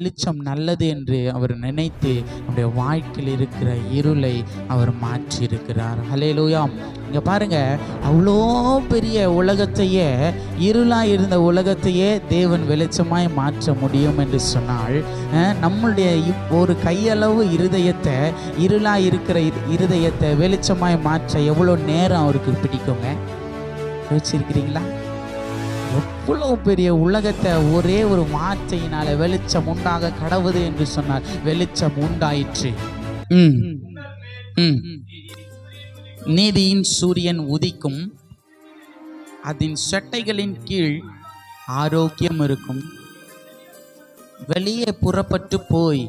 வெளிச்சம் நல்லது என்று அவர் நினைத்து நம்முடைய வாழ்க்கையில் இருக்கிற இருளை அவர் மாற்றி இருக்கிறார். ஹல்லேலூயா. இங்க பாருங்க, அவ்வளோ பெரிய உலகத்தையே, இருளாய் இருந்த உலகத்தையே தேவன் வெளிச்சமாய் மாற்ற முடியும் என்று சொன்னால், நம்முடைய ஒரு கையளவு இருதயத்தை, இருளாய் இருக்கிற இருதயத்தை வெளிச்சமாய் மாற்ற எவ்வளோ நேரம் அவருக்கு பிடிக்குங்க? யோசிச்சிருக்கிறீங்களா? எவ்வளோ பெரிய உலகத்தை ஒரே ஒரு வார்த்தையினால வெளிச்சம் உண்டாக கடவுது என்று சொன்னார். வெளிச்சம் உண்டாயிற்று. நீதியின் சூரியன் உதிக்கும், அதன் செட்டைகளின் கீழ் ஆரோக்கியம் இருக்கும். வெளியே புறப்பட்டு போய்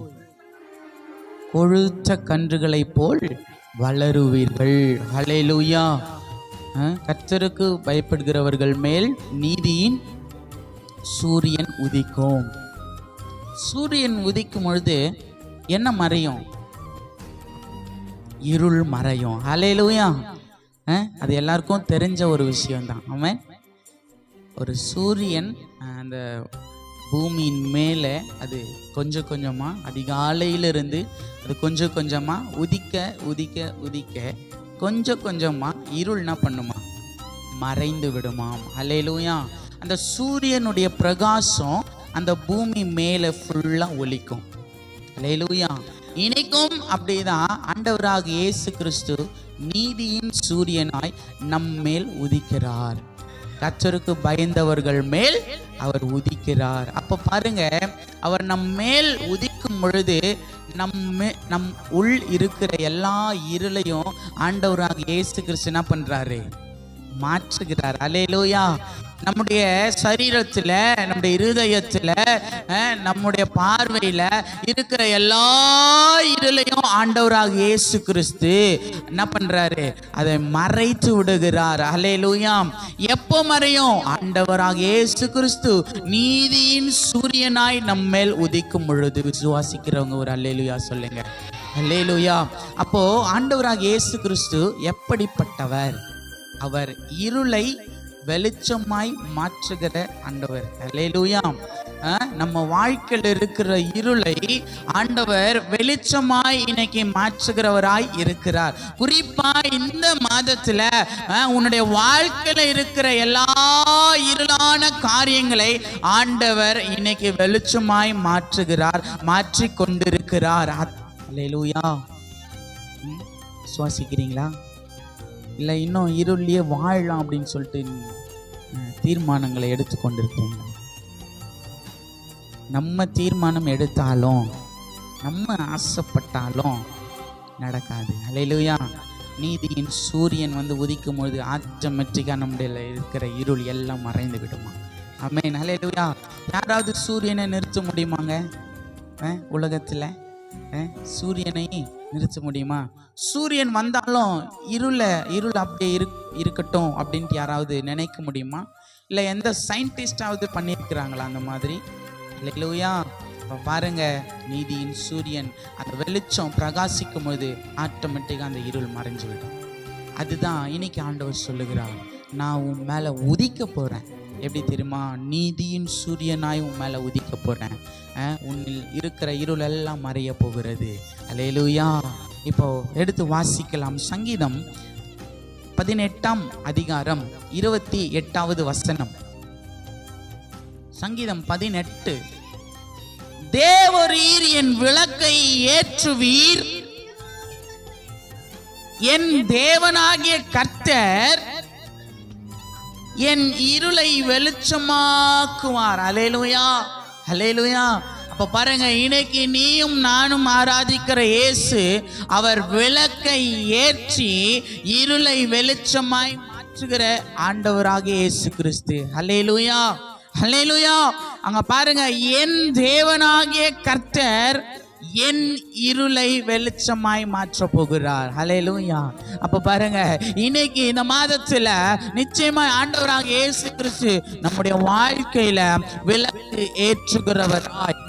கொழுத்த கன்றுகளைப் போல் வளருவீர்கள். ஹல்லேலூயா. கர்த்தருக்கு பயப்படுகிறவர்கள் மேல் நீதியின் சூரியன் உதிக்கும். சூரியன் உதிக்கும் பொழுது என்ன மறையும்? இருள் மறையும். ஹல்லேலூயா. அது எல்லாருக்கும் தெரிஞ்ச ஒரு விஷயம்தான். ஆமென். ஒரு சூரியன் அந்த பூமியின் மேலே அது கொஞ்சம் கொஞ்சமாக அதிகாலையிலிருந்து அது கொஞ்சம் கொஞ்சமாக உதிக்க உதிக்க உதிக்க கொஞ்சம் கொஞ்சமாக இருள் என்ன பண்ணுமா? மறைந்து விடுமாம். ஹல்லேலூயா. அந்த சூரியனுடைய பிரகாசம் அந்த பூமி மேலே ஃபுல்லாக ஒலிக்கும். ஹல்லேலூயா. இன்னைக்கும் அப்படிதான் ஆண்டவராக இயேசு கிறிஸ்து நீதியின் சூரியனாய் நம்மேல் உதிக்கிறார். கர்த்தருக்கு பயந்தவர்கள் மேல் அவர் உதிக்கிறார். அப்ப பாருங்க, அவர் நம் மேல் உதிக்கும் பொழுது நம் உள் இருக்கிற எல்லா இருளையும் ஆண்டவராக இயேசு கிறிஸ்து என்ன பண்றாரு? மாற்றுகிறார். அல்லேலூயா. நம்முடைய சரீரத்துல, நம்முடைய இருதயத்துல, நம்முடைய பார்வையில இருக்கிற எல்லா இருளையும் ஆண்டவராக இயேசு கிறிஸ்து என்ன பண்றாரு? அதை மறைத்து விடுகிறார். அல்லேலூயா. எப்போ மறையும்? ஆண்டவராக இயேசு கிறிஸ்து நீதியின் சூரியனாய் நம்மேல் உதிக்கும் பொழுது. விசுவாசிக்கிறவங்க ஒரு அல்லேலூயா சொல்லுங்க. அல்லேலூயா. அப்போ ஆண்டவராக இயேசு கிறிஸ்து எப்படிப்பட்டவர்? அவர் இருளை வெளிச்சமாய் மாற்றுகிற ஆண்டவர். அல்லேலூயா. நம்ம வாழ்க்கையில் இருக்கிற இருளை ஆண்டவர் வெளிச்சமாய் இன்னைக்கு மாற்றுகிறவராய் இருக்கிறார். குறிப்பா இந்த மாதத்துல உன்னுடைய வாழ்க்கையில இருக்கிற எல்லா இருளான காரியங்களை ஆண்டவர் இன்னைக்கு வெளிச்சமாய் மாற்றுகிறார், மாற்றி கொண்டிருக்கிறார். அல்லேலூயா. சுவாசிக்கிறீங்களா? இல்லை இன்னும் இருளியே வாழலாம் அப்படின்னு சொல்லிட்டு தீர்மானங்களை எடுத்துக்கொண்டிருக்கீங்க? நம்ம தீர்மானம் எடுத்தாலும், நம்ம ஆசைப்பட்டாலும் நடக்காது. அல்லேலூயா. நீதியின் சூரியன் உதிக்கும் பொழுது ஆட்டோமேட்டிக்காக நம்முடைய இருக்கிற இருள் எல்லாம் மறைந்து விடுமா? ஆமென். அல்லேலூயா. யாராவது சூரியனை நிறுத்த முடியுமாங்க? உலகத்தில் சூரியனை நிறுத்த முடியுமா? சூரியன் வந்தாலும் இருள் அப்படியே இருக்கட்டும் அப்படின்ட்டு யாராவது நினைக்க முடியுமா? இல்லை எந்த சயின்டிஸ்டாவது பண்ணியிருக்கிறாங்களா அந்த மாதிரி? அல்லேலூயா. பாருங்க, நீதியின் சூரியன் அந்த வெளிச்சம் பிரகாசிக்கும் போது ஆட்டோமேட்டிக்காக அந்த இருள் மறைஞ்சு விடும். அதுதான் இன்னைக்கு ஆண்டவர் சொல்லுகிறார், நான் உன் மேலே உதிக்க போகிறேன். எப்படி தெரியுமா? நீதியின் சூரியனாய் உன் மேலே உதிக்க போகிறேன். உன்னில் இருக்கிற இருள் எல்லாம் மறைய போகிறது. அல்லேலூயா. இப்போ எடுத்து வாசிக்கலாம். சங்கீதம் 18ஆம் அதிகாரம் 28வது வசனம். சங்கீதம் 18. தேவரீர் என் விளக்கை ஏற்றுவீர், என் தேவனாகிய கர்த்தர் என் இருளை வெளிச்சமாக்குவார். அல்லேலூயா. அல்லேலூயா. அப்ப பாருங்க, இன்னைக்கு நீயும் நானும் ஆராதிக்கிற இயேசு அவர் விளக்கை ஏற்றி இருளை வெளிச்சமாய் மாற்றுகிற ஆண்டவராக இயேசு கிறிஸ்து. அல்லேலூயா. அல்லேலூயா. அங்க பாருங்க, என் தேவனாகிய கர்த்தர் என் இருளை வெளிச்சமாய் மாற்ற போகிறார். ஹல்லேலூயா. அப்ப பாருங்க, இன்னைக்கு இந்த மாதத்துல நிச்சயமாய் ஆண்டவராக இயேசு கிறிஸ்து நம்முடைய வாழ்க்கையில விளக்கு ஏற்றுகிறவராய்,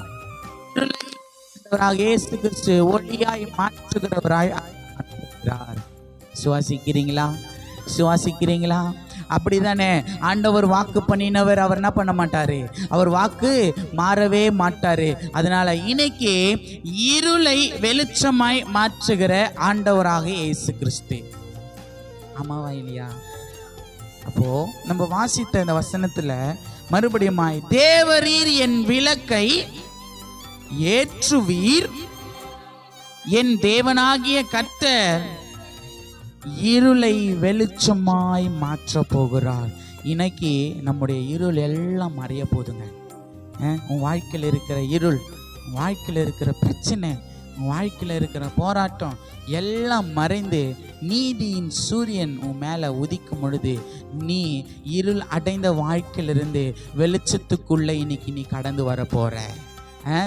ஆண்டவராக இயேசு கிறிஸ்து ஒளியாய் மாற்றுகிறவராய். சுவாசிக்கிறீங்களா? சுவாசிக்கிறீங்களா? அப்படிதானே? ஆண்டவர் வாக்கு பண்ணினவர், அவர் என்ன பண்ண மாட்டாரு, அவர் வாக்கு மாறவே மாட்டாரு. அதனால இன்னைக்கு இருளை வெளிச்சமாய் மாற்றுகிற ஆண்டவராக இயேசு கிறிஸ்து. ஆமாவா இல்லையா? அப்போ நம்ம வாசித்த இந்த வசனத்துல மறுபடியும் தேவரீர் என் விளக்கை ஏற்றுவீர், என் தேவனாகிய கர்த்தர் இருளை வெளிச்சமாய் மாற்ற போகிறார். இன்னைக்கு நம்முடைய இருள் எல்லாம் மறைய போதுங்க. உன் வாழ்க்கையில் இருக்கிற இருள், உன் வாழ்க்கையில் இருக்கிற பிரச்சனை, உன் வாழ்க்கையில் இருக்கிற போராட்டம் எல்லாம் மறைந்து நீதியின் சூரியன் உன் மேலே உதிக்கும் பொழுது நீ இருள் அடைந்த வாழ்க்கையிலிருந்து வெளிச்சத்துக்குள்ளே இன்னைக்கு நீ கடந்து வர போற.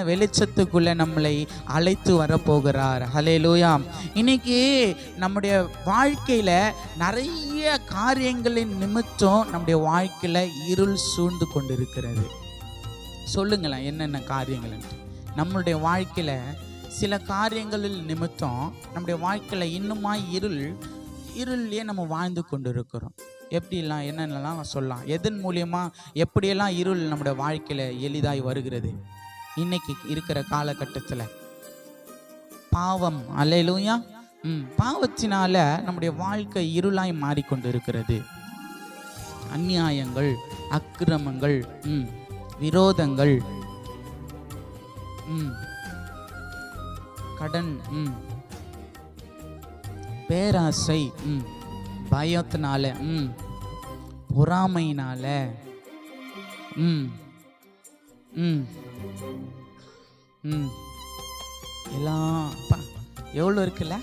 வெளிச்சத்துக்குள்ளே நம்மளை அழைத்து வரப்போகிறார். ஹல்லேலூயா. இன்னைக்கு நம்முடைய வாழ்க்கையில் நிறைய காரியங்களின் நிமித்தம் நம்முடைய வாழ்க்கையில் இருள் சூழ்ந்து கொண்டு இருக்கிறது. சொல்லுங்களேன், என்னென்ன காரியங்கள்? நம்மளுடைய வாழ்க்கையில் சில காரியங்களில் நிமித்தம் நம்முடைய வாழ்க்கையில் இன்னுமா இருள்லேயே நம்ம வாழ்ந்து கொண்டு இருக்கிறோம். எப்படிலாம் என்னென்னலாம் சொல்லலாம்? எதன் மூலியமாக எப்படியெல்லாம் இருள் நம்முடைய வாழ்க்கையில் எளிதாய் வருகிறது? இன்னைக்கு இருக்கிற காலகட்டத்தில் பாவம். அல்லேலூயா. பாவத்தினால நம்முடைய வாழ்க்கை இருளாய் மாறிக்கொண்டு இருக்கிறது. அநியாயங்கள், அக்கிரமங்கள், விரோதங்கள், கடன், பேராசை, பயத்தினால, பொறாமையினால, எல்லாம் எவ்வளோ இருக்குல்ல.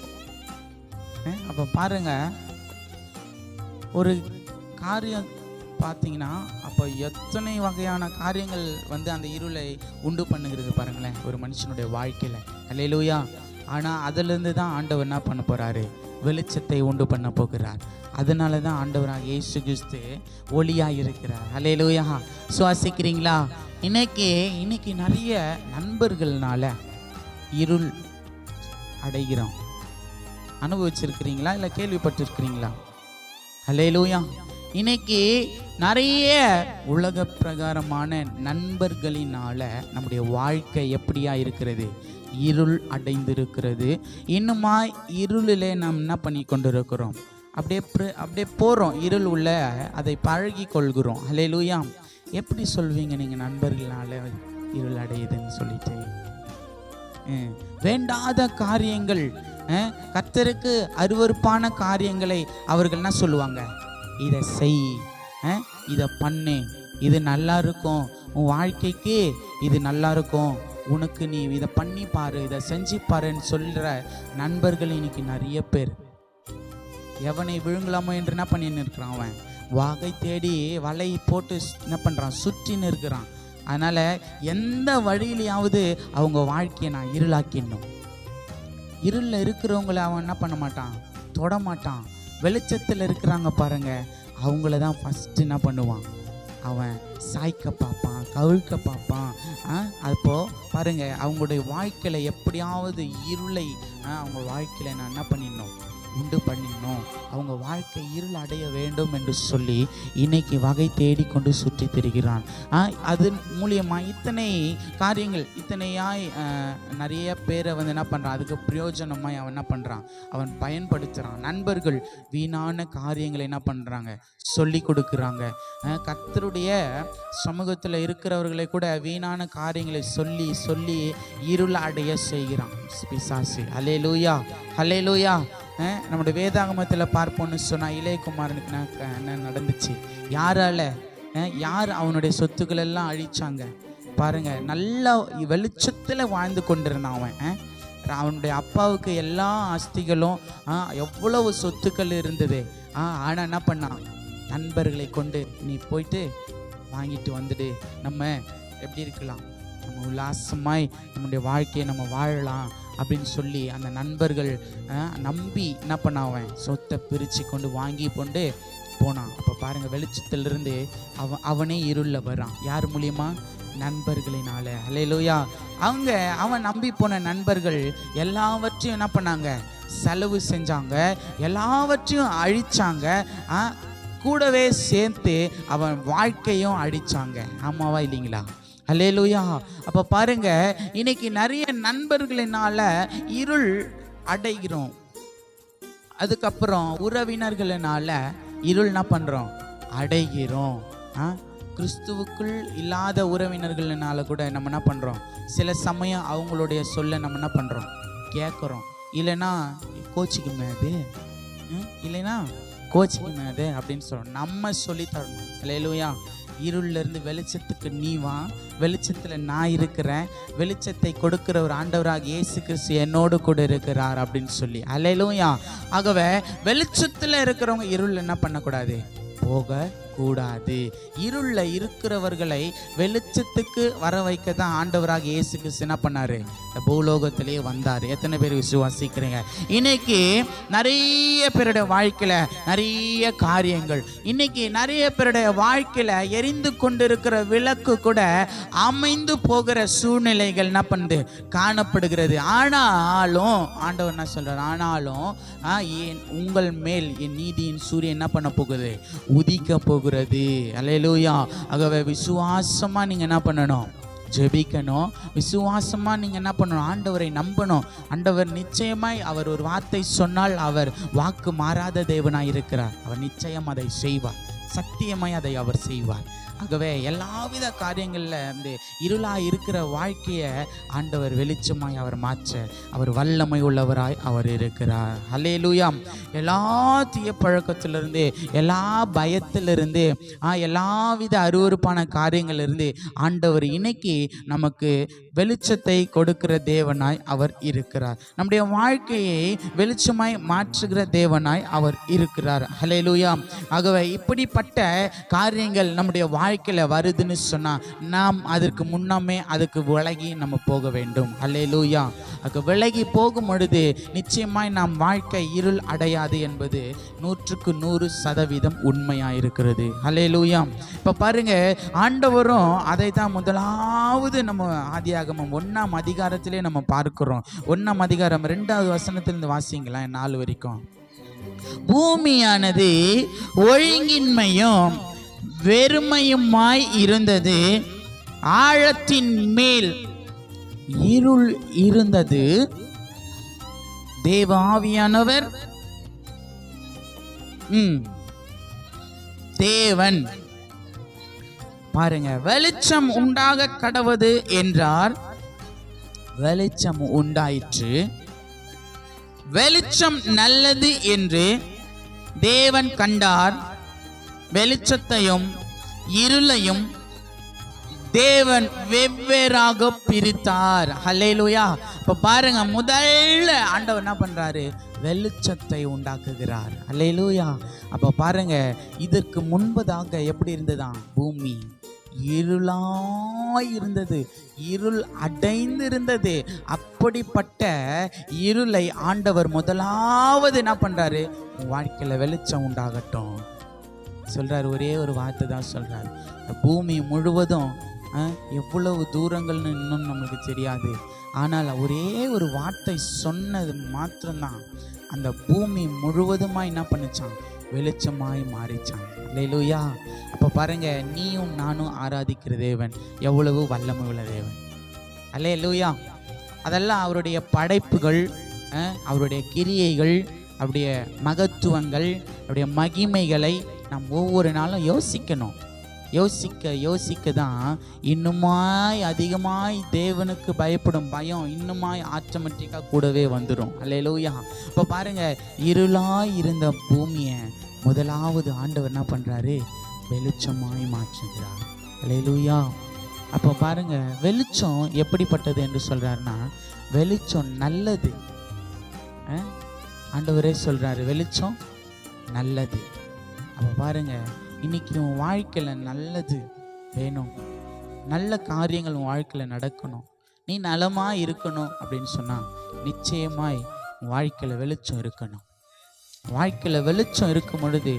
அப்போ பாருங்க, ஒரு காரியம் பார்த்தீங்கன்னா அப்போ எத்தனை வகையான காரியங்கள் அந்த இருளை உண்டு பண்ணுகிறது பாருங்களேன் ஒரு மனுஷனுடைய வாழ்க்கையில். அல்லேலூயா. ஆனால் அதிலிருந்து தான் ஆண்டவர் என்ன பண்ண போகிறாரு? வெளிச்சத்தை உண்டு பண்ண போகிறார். அதனால தான் ஆண்டவராக இயேசு கிறிஸ்து ஒளியாக இருக்கிறார். அல்லேலூயா. சுவாசிக்கிறீங்களா? இன்னைக்கு நிறைய நண்பர்கள்னால இருள் அடைகிறோம். அனுபவிச்சிருக்கிறீங்களா? இல்லை கேள்விப்பட்டிருக்கிறீங்களா? அல்லேலூயா. இன்னைக்கு நிறைய உலக பிரகாரமான நண்பர்களினால நம்முடைய வாழ்க்கை எப்படியா இருக்கிறது? இருள் அடைந்திருக்கிறது. இன்னுமா இருளிலே நாம் என்ன பண்ணி கொண்டு இருக்கிறோம்? அப்படியே போகிறோம் இருள் உள்ள, அதை பழகி கொள்கிறோம். அல்லேலூயா. எப்படி சொல்வீங்க நீங்கள் நண்பர்களால இருள் அடையுதுன்னு சொல்லிட்டு? வேண்டாத காரியங்கள், கர்த்தருக்கு அருவருப்பான காரியங்களை அவர்கள் என்ன சொல்லுவாங்க? இதை செய், இதை பண்ணு, இது நல்லா இருக்கும், உன் வாழ்க்கைக்கு இது நல்லா இருக்கும், உனக்கு நீ இதை பண்ணி பாரு, இதை செஞ்சு பாருன்னு சொல்கிற நண்பர்கள் இன்னைக்கு நிறைய பேர். எவனை விழுங்கலாமோ என்று என்ன பண்ணின்னு இருக்கிறான்? அவன் வகை தேடி வலை போட்டு என்ன பண்ணுறான்? சுற்றின்னு இருக்கிறான். அதனால் எந்த வழியிலையாவது அவங்க வாழ்க்கையை நான் இருளாக்கிடணும். இருளில் இருக்கிறவங்கள அவன் என்ன பண்ண மாட்டான்? தொட மாட்டான். வெளிச்சத்தில் இருக்கிறாங்க பாருங்க, அவங்கள தான் ஃபஸ்ட்டு என்ன பண்ணுவான்? அவன் சாய்க்க பார்ப்பான், கவிழ்க்க பார்ப்பான். அப்போ பாருங்க, அவங்களுடைய வாழ்க்கையில் எப்படியாவது இருளை அவங்க வாழ்க்கையில் நான் என்ன பண்ணிடணும்? உண்டு பண்ணிடணும். அவங்க வாழ்க்கை இருள் அடைய வேண்டும் என்று சொல்லி இன்னைக்கு வகை தேடிக்கொண்டு சுற்றி திரிகிறான். அது மூலியமாக இத்தனை காரியங்கள், இத்தனையாய் நிறைய பேரை என்ன பண்ணுறான்? அதுக்கு பிரயோஜனமாய் அவன் என்ன பண்ணுறான்? அவன் பயன்படுத்துகிறான். நண்பர்கள் வீணான காரியங்களை என்ன பண்ணுறாங்க? சொல்லி கொடுக்குறாங்க. கர்த்தருடைய சமூகத்தில் இருக்கிறவர்களை கூட வீணான காரியங்களை சொல்லி சொல்லி இருள் அடைய செய்கிறான் பிசாசு. அல்லேலூயா. அல்லேலூயா. நம்முடைய வேதாகமத்தில் பார்ப்போம்னு சொன்னால் இளையகுமாரனுக்கு என்ன நடந்துச்சு? யார் அவனுடைய சொத்துக்கள் எல்லாம் அழிச்சாங்க பாருங்க. நல்ல வெளிச்சத்தில் வாழ்ந்து கொண்டிருந்தான் அவன். அவனுடைய அப்பாவுக்கு எல்லா ஆஸ்திகளும் எவ்வளவு சொத்துக்கள் இருந்தது. ஆனால் என்ன பண்ணான்? நண்பர்களை கொண்டு நீ போயிட்டு வாங்கிட்டு வந்துடு, நம்ம எப்படி இருக்கலாம், நம்ம உல்லாசமாய் நம்முடைய வாழ்க்கையை நம்ம வாழலாம் அப்படின்னு சொல்லி அந்த நண்பர்கள் நம்பி என்ன பண்ணாவன்? சொத்தை பிரித்து கொண்டு வாங்கி கொண்டு போனான். அப்போ பாருங்கள், வெளிச்சத்திலிருந்து அவனே இருளில் வரான். யார் மூலியமா? நண்பர்களினால. அல்லேலூயா. அவன் நம்பி போன நண்பர்கள் எல்லாவற்றையும் என்ன பண்ணாங்க? செலவு செஞ்சாங்க, எல்லாவற்றையும் அழிச்சாங்க, கூடவே சேர்த்து அவன் வாழ்க்கையும் அடிச்சாங்க. ஆமாவா இல்லைங்களா? அல்லேலூயா. அப்ப பாருங்க, இன்னைக்கு நிறைய நண்பர்களினால இருள் அடைகிறோம். அதுக்கப்புறம் உறவினர்களினால இருள் என்ன பண்றோம்? அடைகிறோம். கிறிஸ்துவுக்குள் இல்லாத உறவினர்களினால கூட நம்ம என்ன பண்றோம்? சில சமயம் அவங்களுடைய சொல்ல நம்ம என்ன பண்றோம்? கேட்குறோம். இல்லைன்னா கோச்சிக்குமே அது, இல்லைன்னா கோச்சிக்குமே அது அப்படின்னு சொல்றோம். நம்ம சொல்லி தரணும். அல்லேலூயா. இருள்ல இருந்து வெளிச்சத்துக்கு நீ வா, வெளிச்சத்துல நான் இருக்கிறேன், வெளிச்சத்தை கொடுக்கிற ஒரு ஆண்டவராக இயேசு கிறிஸ்து என்னோடு கூட இருக்கிறார் அப்படின்னு சொல்லி. அல்லேலூயா. ஆகவே வெளிச்சத்துல இருக்கிறவங்க இருள் என்ன பண்ணக்கூடாது? போக கூடாது. இருள்ல இருக்கிறவர்களை வெளிச்சத்துக்கு வர வைக்க தான் ஆண்டவராக இயேசு கிறிஸ்து என்ன பண்ணாரு? பூலோகத்திலேயே வந்தார். எத்தனை பேர் விசுவாசிக்கிறீங்க? இன்னைக்கு நிறைய பேருடைய வாழ்க்கையில நிறைய காரியங்கள், இன்னைக்கு நிறைய பேருடைய வாழ்க்கையில எரிந்து கொண்டிருக்கிற விளக்கு கூட அமைந்து போகிற சூழ்நிலைகள் என்ன பண்ணுது? காணப்படுகிறது. ஆனாலும் ஆண்டவர் என்ன சொல்றார்? ஆனாலும் உங்கள் மேல் என் நீதியின் சூரியன் என்ன பண்ண போகுது? உதிக்க போகுது. அல்லேலூயா. ஆகவே விசுவாசமா நீங்க என்ன பண்ணணும்? ஜெபிக்கணும். விசுவாசமா நீங்க என்ன பண்ணணும்? ஆண்டவரை நம்பணும். ஆண்டவர் நிச்சயமாய் அவர் ஒரு வார்த்தை சொன்னால் அவர் வாக்கு மாறாத தேவனாய் இருக்கிறார். அவர் நிச்சயம் அதை செய்வார். சத்தியமாய் அதை அவர் செய்வார். ஆகவே எல்லாவித காரியங்களில் இந்த இருளாக இருக்கிற வாழ்க்கையை ஆண்டவர் வெளிச்சமாய் அவர் மாற்ற அவர் வல்லமை உள்ளவராய் அவர் இருக்கிறார். அல்லேலூயா. எல்லா தீய பழக்கத்திலிருந்து, எல்லா பயத்திலிருந்து, எல்லாவித அருவருப்பான காரியங்களிலிருந்து ஆண்டவர் இன்னைக்கு நமக்கு வெளிச்சத்தை கொடுக்கிற தேவனாய் அவர் இருக்கிறார். நம்முடைய வாழ்க்கையை வெளிச்சமாய் மாற்றுகிற தேவனாய் அவர் இருக்கிறார். அல்லேலூயா. ஆகவே இப்படிப்பட்ட காரியங்கள் நம்முடைய வாழ்க்கையில வருதுன்னு சொன்னா நாம் அதற்கு முன்னமே அதுக்கு விலகி நம்ம போக வேண்டும். அல்லேலூயா. அதுக்கு விலகி போகும் பொழுது நிச்சயமாய் நாம் வாழ்க்கை இருள் அடையாது என்பது 100% உண்மையாயிருக்கிறது. அல்லேலூயா. இப்ப பாருங்க, ஆண்டவரும் அதை தான் முதலாவது நம்ம ஆதியாகமம் 1ஆம் அதிகாரத்திலே நம்ம பார்க்கிறோம். 1ஆம் அதிகாரம் 2வது வசனத்திலிருந்து வாசிங்களா 4 வரைக்கும். பூமியானது ஒழுங்கின்மையும் வெறுமையுமாய் இருந்தது, ஆழத்தின் மேல் இருள் இருந்தது, தேவ ஆவியானவர் தேவன் பாருங்க, வெளிச்சம் உண்டாக கடவது என்றார். வெளிச்சம் உண்டாயிற்று. வெளிச்சம் நல்லது என்று தேவன் கண்டார். வெளிச்சத்தையும் இருளையும் தேவன் வெவ்வேறாக பிரித்தார். ஹல்லேலூயா. இப்ப பாருங்க, முதல்ல ஆண்டவர் என்ன பண்றாரு? வெளிச்சத்தை உண்டாக்குகிறார். ஹல்லேலூயா. அப்ப பாருங்க, இதற்கு முன்பதாக எப்படி இருந்ததாம்? பூமி இருளாய் இருந்தது, இருள் அடைந்து இருந்தது. அப்படிப்பட்ட இருளை ஆண்டவர் முதலாவது என்ன பண்றாரு? வாழ்க்கையில வெளிச்சம் உண்டாகட்டும் சொல்றாரு. ஒரே ஒரு வார்த்தை தான் சொல்றாரு. பூமி முழுவதும் எவ்வளவு தூரங்கள்னு இன்னும் நம்மளுக்கு தெரியாது. ஆனால் ஒரே ஒரு வார்த்தை சொன்னது மாத்திரம்தான் அந்த பூமி முழுவதுமாய் என்ன பண்ணிச்சான்? வெளிச்சமாய் மாறிச்சான். அல்லேலூயா. அப்போ பாருங்க, நீயும் நானும் ஆராதிக்கிற தேவன் எவ்வளவு வல்லமை உள்ள தேவன். அல்லேலூயா. அதெல்லாம் அவருடைய படைப்புகள், அவருடைய கிரியைகள், அவருடைய மகத்துவங்கள், அவருடைய மகிமைகளை நாம் ஒவ்வொரு நாளும் யோசிக்கணும். யோசிக்க தான் இன்னுமாய் அதிகமாய் தேவனுக்கு பயப்படும் பயம் இன்னுமாய் ஆட்டோமேட்டிக்காக கூடவே வந்துடும். அல்லேலூயா. இப்போ பாருங்க, இருளாய் இருந்த பூமியை முதலாவது ஆண்டவர் என்ன பண்ணுறாரு? வெளிச்சமாய் மாற்றுகிறார். அல்லேலூயா. அப்போ பாருங்க, வெளிச்சம் எப்படிப்பட்டது என்று சொல்கிறாருன்னா, வெளிச்சம் நல்லது. ஆண்டவரே சொல்கிறாரு, வெளிச்சம் நல்லது. அப்போ பாருங்க, இன்னைக்கு உன் வாழ்க்கையில் நல்லது வேணும், நல்ல காரியங்கள் உன் வாழ்க்கையில் நடக்கணும், நீ நலமாக இருக்கணும் அப்படின்னு சொன்னால் நிச்சயமாய் உன் வாழ்க்கையில் வெளிச்சம் இருக்கணும். வாழ்க்கையில் வெளிச்சம் இருக்கும் பொழுது,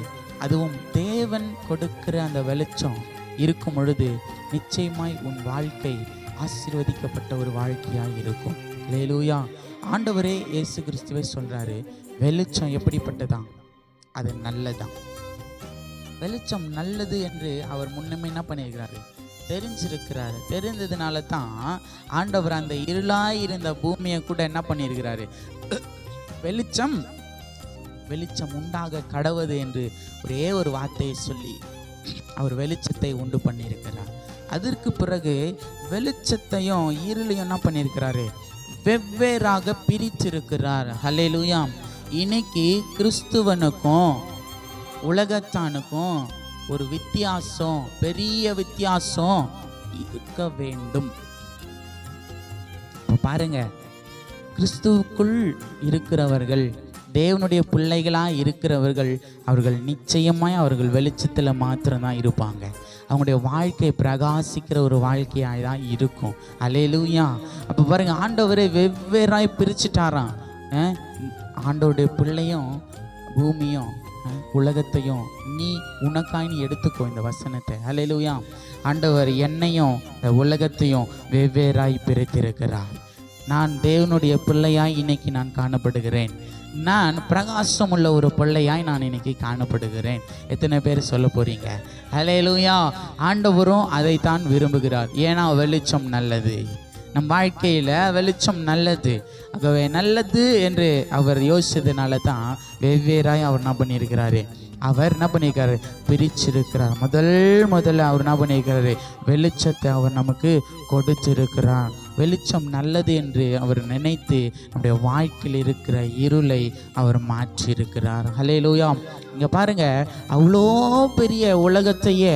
அதுவும் தேவன் கொடுக்கிற அந்த வெளிச்சம் இருக்கும் பொழுது நிச்சயமாய் உன் வாழ்க்கை ஆசீர்வதிக்கப்பட்ட ஒரு வாழ்க்கையாக இருக்கும். அல்லேலூயா. ஆண்டவரே இயேசு கிறிஸ்துவே சொல்கிறாரு, வெளிச்சம் எப்படிப்பட்டதான்? அது நல்லதான். வெளிச்சம் நல்லது என்று அவர் முன்னமே என்ன பண்ணியிருக்கிறாரு, தெரிஞ்சிருக்கிறாரு. தெரிந்ததுனால தான் ஆண்டவர் அந்த இருளாய் இருந்த பூமியை கூட என்ன பண்ணியிருக்கிறாரு, வெளிச்சம் வெளிச்சம் உண்டாக கடவுது என்று ஒரே ஒரு வார்த்தையை சொல்லி அவர் வெளிச்சத்தை உண்டு பண்ணியிருக்கிறார். அதற்கு பிறகு வெளிச்சத்தையும் இருளையும் என்ன பண்ணியிருக்கிறாரு, வெவ்வேறாக பிரித்திருக்கிறார். ஹல்லேலூயா. இன்னைக்கு கிறிஸ்துவனுக்கும் உலகத்தானுக்கும் ஒரு வித்தியாசம், பெரிய வித்தியாசம் இருக்க வேண்டும். பாருங்க, கிறிஸ்துவுக்குள் இருக்கிறவர்கள், தேவனுடைய பிள்ளைகளாக இருக்கிறவர்கள், அவர்கள் நிச்சயமாய் அவர்கள் வெளிச்சத்தில் மாத்திரம்தான் இருப்பாங்க. அவங்களுடைய வாழ்க்கை பிரகாசிக்கிற ஒரு வாழ்க்கையாக தான் இருக்கும். அல்லேலூயா. அப்போ பாருங்க, ஆண்டவரை வெவ்வேறாய் பிரிச்சுட்டாராம். ஆண்டவருடைய பிள்ளையும் பூமியும் உலகத்தையும் நீ உனக்காய் நீ எடுத்துக்கோ இந்த வசனத்தை. அல்லேலூயா. ஆண்டவர் என்னையும் இந்த உலகத்தையும் வெவ்வேறாய் பிரித்திருக்கிறார். நான் தேவனுடைய பிள்ளையாய் இன்னைக்கு நான் காணப்படுகிறேன். நான் பிரகாசம் உள்ள ஒரு பிள்ளையாய் நான் இன்னைக்கு காணப்படுகிறேன். எத்தனை பேர் சொல்ல போறீங்க? ஹல்லேலூயா. ஆண்டவரும் அதைத்தான் விரும்புகிறார். ஏன்னா வெளிச்சம் நல்லது, நம் வாழ்க்கையில் வெளிச்சம் நல்லது. ஆகவே நல்லது என்று அவர் யோசிச்சதுனால தான் வெவ்வேறாய் அவர் என்ன பண்ணியிருக்கிறாரு, அவர் என்ன பண்ணியிருக்காரு, பிரிச்சிருக்கிறார். முதல்ல அவர் என்ன பண்ணியிருக்கிறாரு, வெளிச்சத்தை அவர் நமக்கு கொடுத்திருக்கிறார். வெளிச்சம் நல்லது என்று அவர் நினைத்து நம்முடைய வாழ்க்கையில் இருக்கிற இருளை அவர் மாற்றியிருக்கிறார். ஹல்லேலூயா. இங்கே பாருங்க, அவ்வளோ பெரிய உலகத்தையே,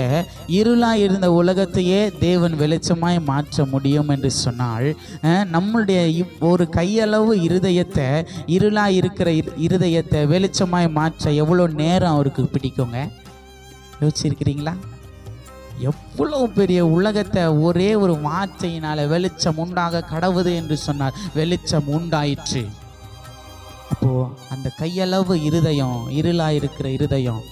இருளாக இருந்த உலகத்தையே தேவன் வெளிச்சமாய் மாற்ற முடியும் என்று சொன்னால், நம்மளுடைய ஒரு கையளவு இருதயத்தை, இருளாக இருக்கிற இருதயத்தை வெளிச்சமாய் மாற்ற எவ்வளோ நேரம் அவருக்கு பிடிக்குங்க? யோசிச்சிருக்கிறீங்களா? எவ்வளவு பெரிய உலகத்தை ஒரே ஒரு வார்த்தையினால வெளிச்சம் உண்டாக கடவுது என்று சொன்னார். வெளிச்சம் உண்டாயிற்று. அப்போ அந்த கையளவு இருதயம், இருளா இருக்கிற இருதயம்,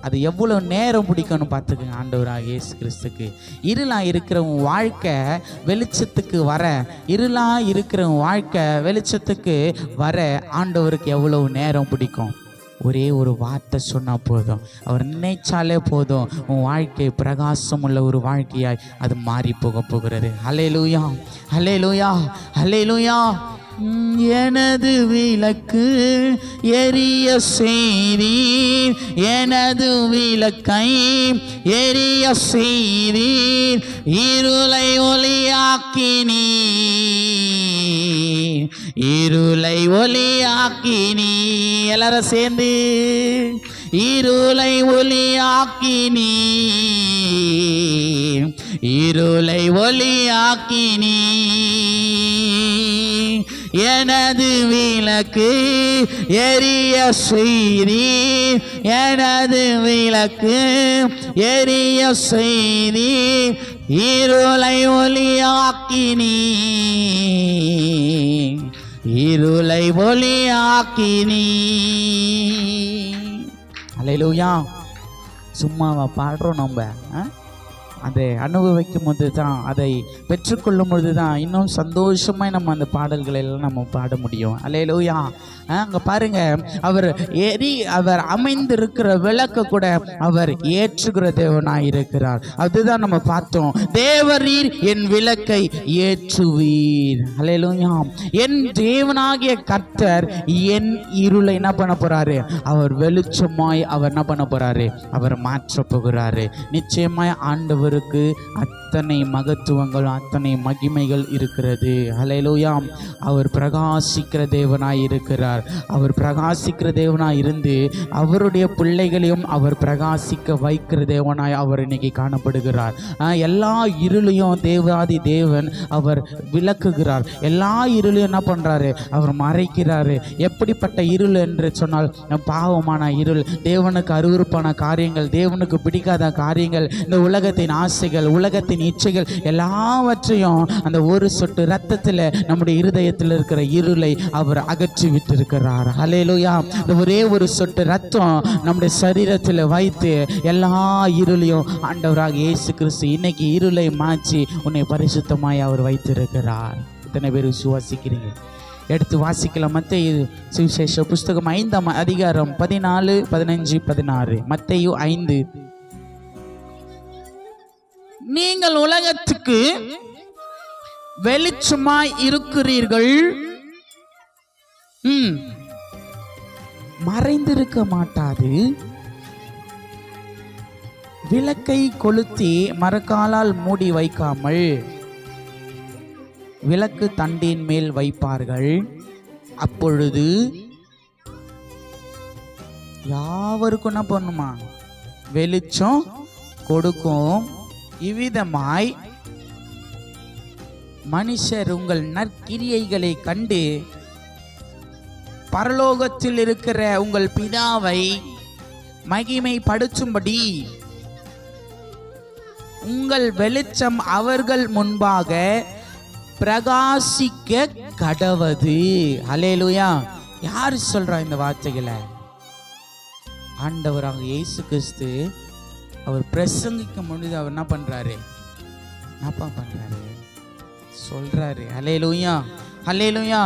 அது எவ்வளவு நேரம் பிடிக்கணும் பார்த்துக்கங்க ஆண்டவராக இயேசு கிறிஸ்துக்கு. இருளா இருக்கிறவங்க வாழ்க்கை வெளிச்சத்துக்கு வர, இருளா இருக்கிறவங்க வாழ்க்கை வெளிச்சத்துக்கு வர ஆண்டவருக்கு எவ்வளவு நேரம் பிடிக்கும்? ஒரே ஒரு வார்த்தை சொன்னால் போதும், அவர் நினைச்சாலே போதும், உன் வாழ்க்கை பிரகாசம் உள்ள ஒரு வாழ்க்கையாய் அது மாறி போகிறது. ஹல்லேலூயா, ஹல்லேலூயா, ஹல்லேலூயா. எனது விளக்கு எரிய செய்தீர், எனது விளக்கை எரிய செய்தீர், இருளை ஒளியாக்கினீர், இருளை ஒளியாக்கினீர். எல்லாரும் சேர்ந்து, இருளை ஒளியாக்கினீர், இருளை ஒளியாக்கினீர், எனது விளக்கு எரிய செய்தீர், எனது விளக்கு எரிய செய்தீர், இருளை ஒளியாக்கினீர், இருளை ஒளியாக்கினீர். அல்லேலூயா. சும்மாவா பாடுறோம் நம்ம? அதை அனுபவிக்கும் போது தான், அதை பெற்றுக்கொள்ளும் பொழுது தான் இன்னும் சந்தோஷமாக நம்ம அந்த பாடல்களை எல்லாம் நம்ம பாட முடியும். அல்லேலூயா. அங்கே பாருங்க, அவர் அமைந்திருக்கிற விளக்க கூட அவர் ஏற்றுகிற தேவனாய் இருக்கிறார். அதுதான் நம்ம பார்த்தோம். தேவரீர் என் விளக்கை ஏற்றுவீர். அல்லேலூயா. என் தேவனாகிய கர்த்தர் என் இருளை என்ன பண்ண போறாரு, அவர் வெளிச்சமாய் அவர் என்ன பண்ண போறாரு, அவர் மாற்ற போகிறாரு. நிச்சயமாய் ஆண்டவருக்கு அத்தனை மகத்துவங்கள், அத்தனை மகிமைகள் இருக்கிறது. ஹல்லேலூயா. அவர் பிரகாசிக்கிற தேவனாய் இருக்கிறார். அவர் பிரகாசிக்கிற தேவனாய் இருந்து அவருடைய பிள்ளைகளையும் அவர் பிரகாசிக்க வைக்கிற தேவனாய் அவர் இன்னைக்கு காணப்படுகிறார். எல்லா இருளையும் தேவாதி தேவன் அவர் விளக்குகிறார். எல்லா இருளையும் என்ன பண்றாரு, அவர் மறைக்கிறாரு. எப்படிப்பட்ட இருள் என்று சொன்னால், பாவமான இருள், தேவனுக்கு அருவருப்பான காரியங்கள், தேவனுக்கு பிடிக்காத காரியங்கள், இந்த உலகத்தின் ஆசைகள், உலகத்தின் இச்சைகள் எல்லாவற்றையும் அந்த ஒரு சொட்டு ரத்தத்தில் நம்முடைய இருதயத்தில் இருக்கிற இருளை அவர் அகற்றி விட்டிருக்கிறார். ஹல்லேலூயா. இந்த ஒரே ஒரு சொட்டு ரத்தம் நம்முடைய சரீரத்தில் வைத்து எல்லா இருளையும் ஆண்டவராக இயேசு கிறிஸ்து இன்னைக்கு இருளை மாற்றி உன்னை பரிசுத்தமாய் அவர் வைத்திருக்கிறார். இத்தனை பேர் விசுவாசிக்கிறீங்க? எடுத்து வாசிக்கலாம். மத்தேயு சுவிசேஷ புஸ்தகம் 5ஆம் அதிகாரம் 14, 15, 16. மத்தேயு 5, நீங்கள் உலகத்துக்கு வெளிச்சமாய் இருக்கிறீர்கள், மறைந்திருக்க மாட்டாது. விளக்கை கொளுத்தி மரக்காலால் மூடி வைக்காமல் விளக்கு தண்டின் மேல் வைப்பார்கள். அப்பொழுது யாவருக்கும் என்ன பண்ணுமா? வெளிச்சம் கொடுக்கும். இவ்விதமாய் மனுஷர் உங்கள் நற்கிரியைகளை கண்டு பரலோகத்தில் இருக்கிற உங்கள் பிதாவை மகிமைப்படுத்தும்படி உங்கள் வெளிச்சம் அவர்கள் முன்பாக பிரகாசிக்க கடவது. அல்லேலூயா. யார் சொல்றா இந்த வார்த்தைகளை? ஆண்டவராக இயேசு கிறிஸ்து அவர் பிரசங்கிக்கும் பொழுது அவர் என்ன பண்றாரு? சொல்றாரு. அல்லேலூயா, அல்லேலூயா.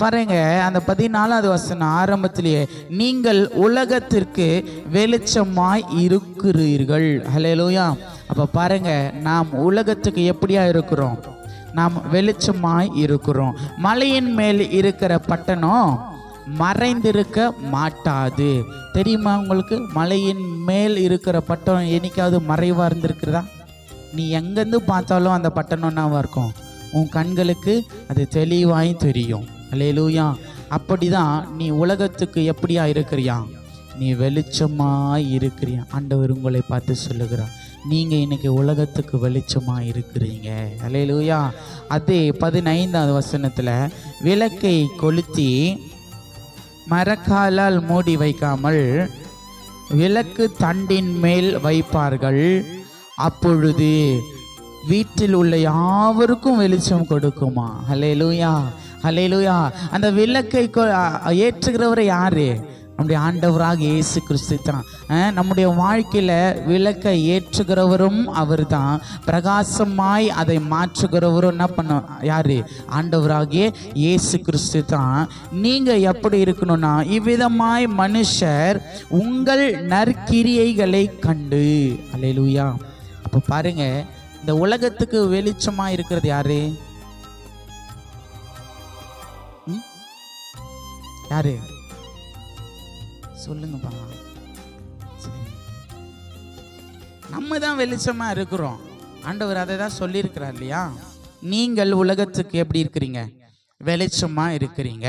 பாருங்க, அந்த 14வது வசனம் ஆரம்பத்திலேயே, நீங்கள் உலகத்திற்கு வெளிச்சமாய் இருக்கிறீர்கள். அல்லேலூயா. அப்ப பாருங்க, நாம் உலகத்துக்கு எப்படியா இருக்கிறோம்? நாம் வெளிச்சமாய் இருக்கிறோம். மலையின் மேல் இருக்கிற பட்டணம் மறைந்திருக்க மாட்டாது. தெரியுமா உங்களுக்கு? மலையின் மேல் இருக்கிற பட்டணம் என்னைக்காவது மறைவா இருந்திருக்கிறதா? நீ எங்கேருந்து பார்த்தாலும் அந்த பட்டணம் என்னவா இருக்கும்? உன் கண்களுக்கு அது தெளிவாய் தெரியும். அல்லேலூயா. அப்படிதான் நீ உலகத்துக்கு எப்படியா இருக்கிறியா? நீ வெளிச்சமாய் இருக்கிறியா. ஆண்டவர் உங்களை பார்த்து சொல்லுகிறார், நீங்க இன்னைக்கு உலகத்துக்கு வெளிச்சமா இருக்கிறீங்க. அல்லேலூயா. அதே 15வது வசனத்துல, விளக்கை கொளுத்தி மரக்காலால் மூடி வைக்காமல் விளக்கு தண்டின் மேல் வைப்பார்கள். அப்பொழுது வீட்டில் உள்ள யாவருக்கும் வெளிச்சம் கொடுக்குமா. அல்லேலூயா, அல்லேலூயா. அந்த விளக்கை ஏற்றுகிறவரை யாரு? நம்முடைய ஆண்டவராக இயேசு கிறிஸ்து தான். நம்முடைய வாழ்க்கையில விளக்கை ஏற்றுகிறவரும் அவர் தான். பிரகாசமாய் அதை மாற்றுகிறவரும் என்ன பண்ண யாரு? ஆண்டவராகிய இயேசு கிறிஸ்து தான். நீங்க எப்படி இருக்கணும்னா, இவ்விதமாய் மனுஷர் உங்கள் நற்கிரியைகளை கண்டு. அல்லேலூயா. அப்ப பாருங்க, இந்த உலகத்துக்கு வெளிச்சமா இருக்கிறது யாரு? யாரு? சொல்லுங்கப்பா. நம்ம தான் வெளிச்சமா இருக்கிறோம். ஆண்டவர் அதை தான் சொல்லியிருக்கிறார் இல்லையா? நீங்கள் உலகத்துக்கு எப்படி இருக்கிறீங்க? வெளிச்சமா இருக்கிறீங்க.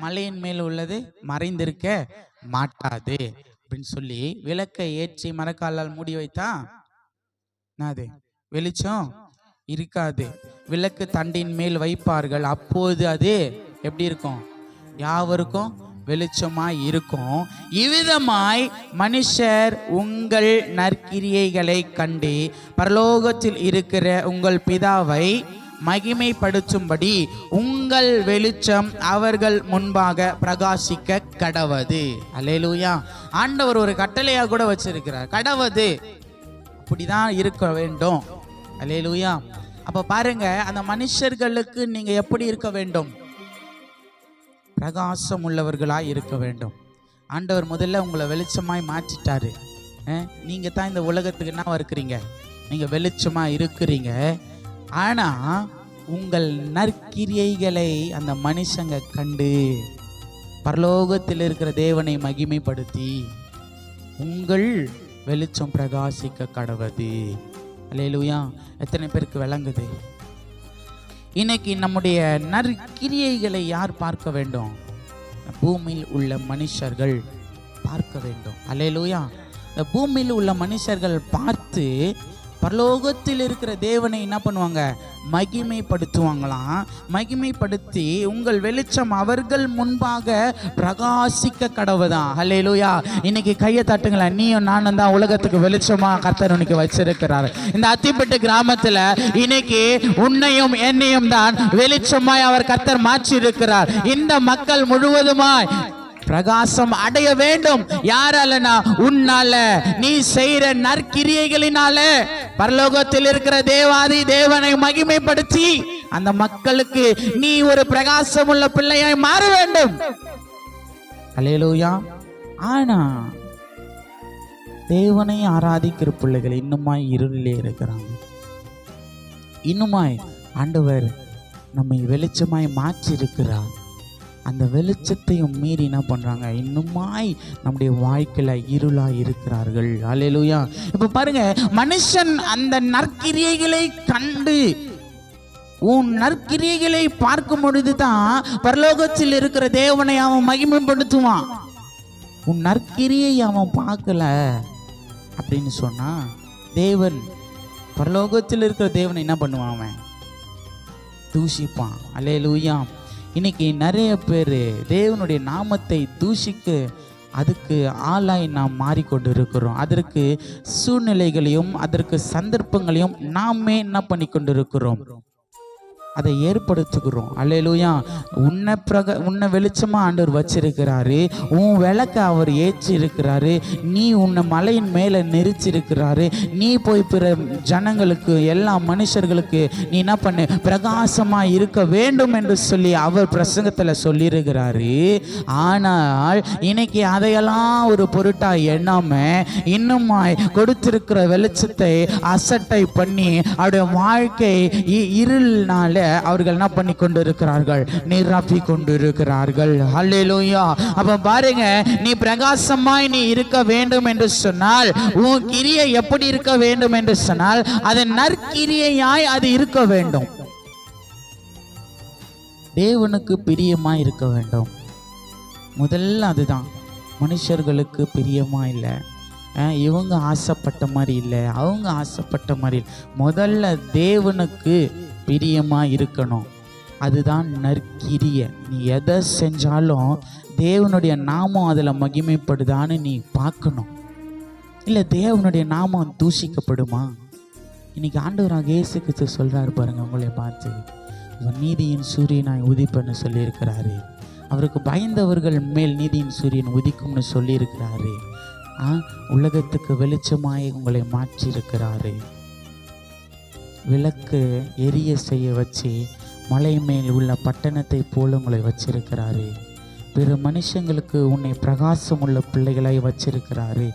மலையின் மேல் உள்ளது மறைந்திருக்க மாட்டாது அப்படின்னு சொல்லி விளக்கை ஏற்றி மரக்காலால் மூடி வைத்தா அது வெளிச்சம் இருக்காது. விளக்கு தண்டின் மேல் வைப்பார்கள். அப்போது அது எப்படி இருக்கும்? யாவருக்கும் வெளிச்சமாய் இருக்கும். இவ்விதமாய் மனுஷர் உங்கள் நற்கிரியைகளை கண்டு பரலோகத்தில் இருக்கிற உங்கள் பிதாவை மகிமைப்படுத்தும்படி உங்கள் வெளிச்சம் அவர்கள் முன்பாக பிரகாசிக்க கடவது. அல்லேலூயா. ஆண்டவர் ஒரு கட்டளையா கூட வச்சிருக்கிறார், கடவது. அப்படிதான் இருக்க வேண்டும். அல்லேலூயா. அப்ப பாருங்க, அந்த மனுஷர்களுக்கு நீங்க எப்படி இருக்க வேண்டும்? பிரகாசம் உள்ளவர்களாய் இருக்க வேண்டும். ஆண்டவர் முதல்ல உங்களை வெளிச்சமாய் மாற்றிட்டாரு. நீங்க தான் இந்த உலகத்துக்கு என்ன இருக்கிறீங்க? நீங்க வெளிச்சமா இருக்கிறீங்க. ஆனா உங்கள் நற்கிரியைகளை அந்த மனுஷங்க கண்டு பரலோகத்தில் இருக்கிற தேவனை மகிமைப்படுத்தி உங்கள் வெளிச்சம் பிரகாசிக்க கடவது. அல்லேலூயா. எத்தனை பேருக்கு விளங்குது? இன்னைக்கு நம்முடைய நற்கிரியைகளை யார் பார்க்க வேண்டும்? பூமியில் உள்ள மனுஷர்கள் பார்க்க வேண்டும். அல்லேலூயா. இந்த பூமியில் உள்ள மனுஷர்கள் பார்த்து பரலோகத்தில் இருக்கிற தேவனை என்ன பண்ணுவாங்க? மகிமைப்படுத்துவாங்களாம். மகிமைப்படுத்தி உங்கள் வெளிச்சம் அவர்கள் முன்பாக பிரகாசிக்க கடவுதான். அல்லேலூயா. இன்னைக்கு கையை தட்டுங்களேன். நீயும் நானும் தான் உலகத்துக்கு வெளிச்சமா கர்த்தர் இன்னைக்கு வச்சிருக்கிறார். இந்த அத்திப்பட்டு கிராமத்துல இன்னைக்கு உன்னையும் என்னையும் தான் வெளிச்சமாய் அவர் கர்த்தர் மாற்றி இருக்கிறார். இந்த மக்கள் முழுவதுமாய் பிரகாசம் அடைய வேண்டும். யாராலனா? உன்னால, நீ செய்யற நற்கிரியைகளினால பரலோகத்தில் இருக்கிற தேவாதி தேவனை மகிமைப்படுத்தி அந்த மக்களுக்கு நீ ஒரு பிரகாசம் உள்ள பிள்ளையாய் மாற வேண்டும். அல்லேலூயா. ஆனா தேவனை ஆராதிக்கிற பிள்ளைகள் இன்னுமாய் இருளிலே இருக்கிறாங்க. இன்னுமாய் ஆண்டவர் நம்மை வெளிச்சமாய் மாற்றி இருக்கிறார். அந்த வெளிச்சத்தையும் மீறி என்ன பண்றாங்க, இன்னுமாய் நம்முடைய வாழ்க்கையில இருளாய் இருக்கிறார்கள். அல்லேலூயா. இப்ப பாருங்க, மனுஷன் அந்த நற்கிரியைகளை கண்டு, உன் நற்கிரியைகளை பார்க்கும் பொழுதுதான் பரலோகத்தில் இருக்கிற தேவனை அவன் மகிமைப்படுத்துவான். உன் நற்கிரியை அவன் பார்க்கல அப்படின்னு சொன்னா, தேவன் பரலோகத்தில் இருக்கிற தேவனை என்ன பண்ணுவான், அவன் தூஷிப்பான். அல்லேலூயா. இன்னைக்கு நிறைய பேர் தேவனுடைய நாமத்தை தூஷிக்க அதுக்கு ஆளாய் நாம் மாறிக்கொண்டு இருக்கிறோம். அதற்கு சூழ்நிலைகளையும் அதற்கு சந்தர்ப்பங்களையும் நாமே என்ன பண்ணி கொண்டு இருக்கிறோம், அதை ஏற்படுத்துகிறோம். அல்லேலூயா. உன்னை வெளிச்சமா ஆண்டவர் வச்சிருக்கிறாரு. உன் விளக்க அவர் ஏற்றி இருக்கிறாரு. நீ உன்னை மலையின் மேல நெரிச்சிருக்கிறாரு. நீ போய் பிற ஜனங்களுக்கு, எல்லா மனுஷர்களுக்கு நீ என்ன பண்ணு, பிரகாசமா இருக்க வேண்டும் என்று சொல்லி அவர் பிரசங்கத்துல சொல்லியிருக்கிறாரு. ஆனால் இன்னைக்கு அதையெல்லாம் ஒரு பொருட்டா எண்ணாம இன்னுமாய் கொடுத்திருக்கிற வெளிச்சத்தை அசட்டை பண்ணி அவருடைய வாழ்க்கை இருள்னால அவர்கள் என்ன பண்ணி கொண்டு இருக்கிறார்கள், நிரப்பி கொண்டு இருக்கிறார்கள். அல்லேலூயா. அப்ப பாருங்க, நீ பிரகாசமாய் நீ இருக்க வேண்டும் என்று சொன்னால், உன் கிரியை எப்படி இருக்க வேண்டும் என்று சொன்னால், அது நற்கிரியையாய் அது இருக்க வேண்டும். தேவனுக்கு பிரியமா இருக்க வேண்டும். முதல்ல அதுதான். மனுஷர்களுக்கு பிரியமா இல்லை, இவங்க ஆசைப்பட்ட மாதிரி இல்லை, அவங்க ஆசைப்பட்ட மாதிரி. முதல்ல தேவனுக்கு பிரியமா இருக்கணும். அதுதான் நற்கிரிய. நீ எதை செஞ்சாலும் தேவனுடைய நாமம் அதில் மகிமைப்படுதான்னு நீ பார்க்கணும். இல்லை தேவனுடைய நாமம் தூஷிக்கப்படுமா? இன்னைக்கு ஆண்டவராக இயேசு கிறிஸ்து சொல்றாரு பாருங்க, உங்களை பார்த்து, நீதியின் சூரியனாய் உதிப்பன்னு சொல்லியிருக்கிறாரு. அவருக்கு பயந்தவர்கள் மேல் நீதியின் சூரியன் உதிக்கும்னு சொல்லியிருக்கிறாரு. உலகத்துக்கு வெளிச்சமாய் உங்களை மாற்றி இருக்கிறாரு. விளக்கு எரிய செய்ய வச்சு மலை மேல் உள்ள பட்டணத்தை போல உங்களை வச்சிருக்கிறாரு. பிற மனுஷங்களுக்கு உன்னை பிரகாசம் உள்ள பிள்ளைகளாய் வச்சிருக்கிறாரு.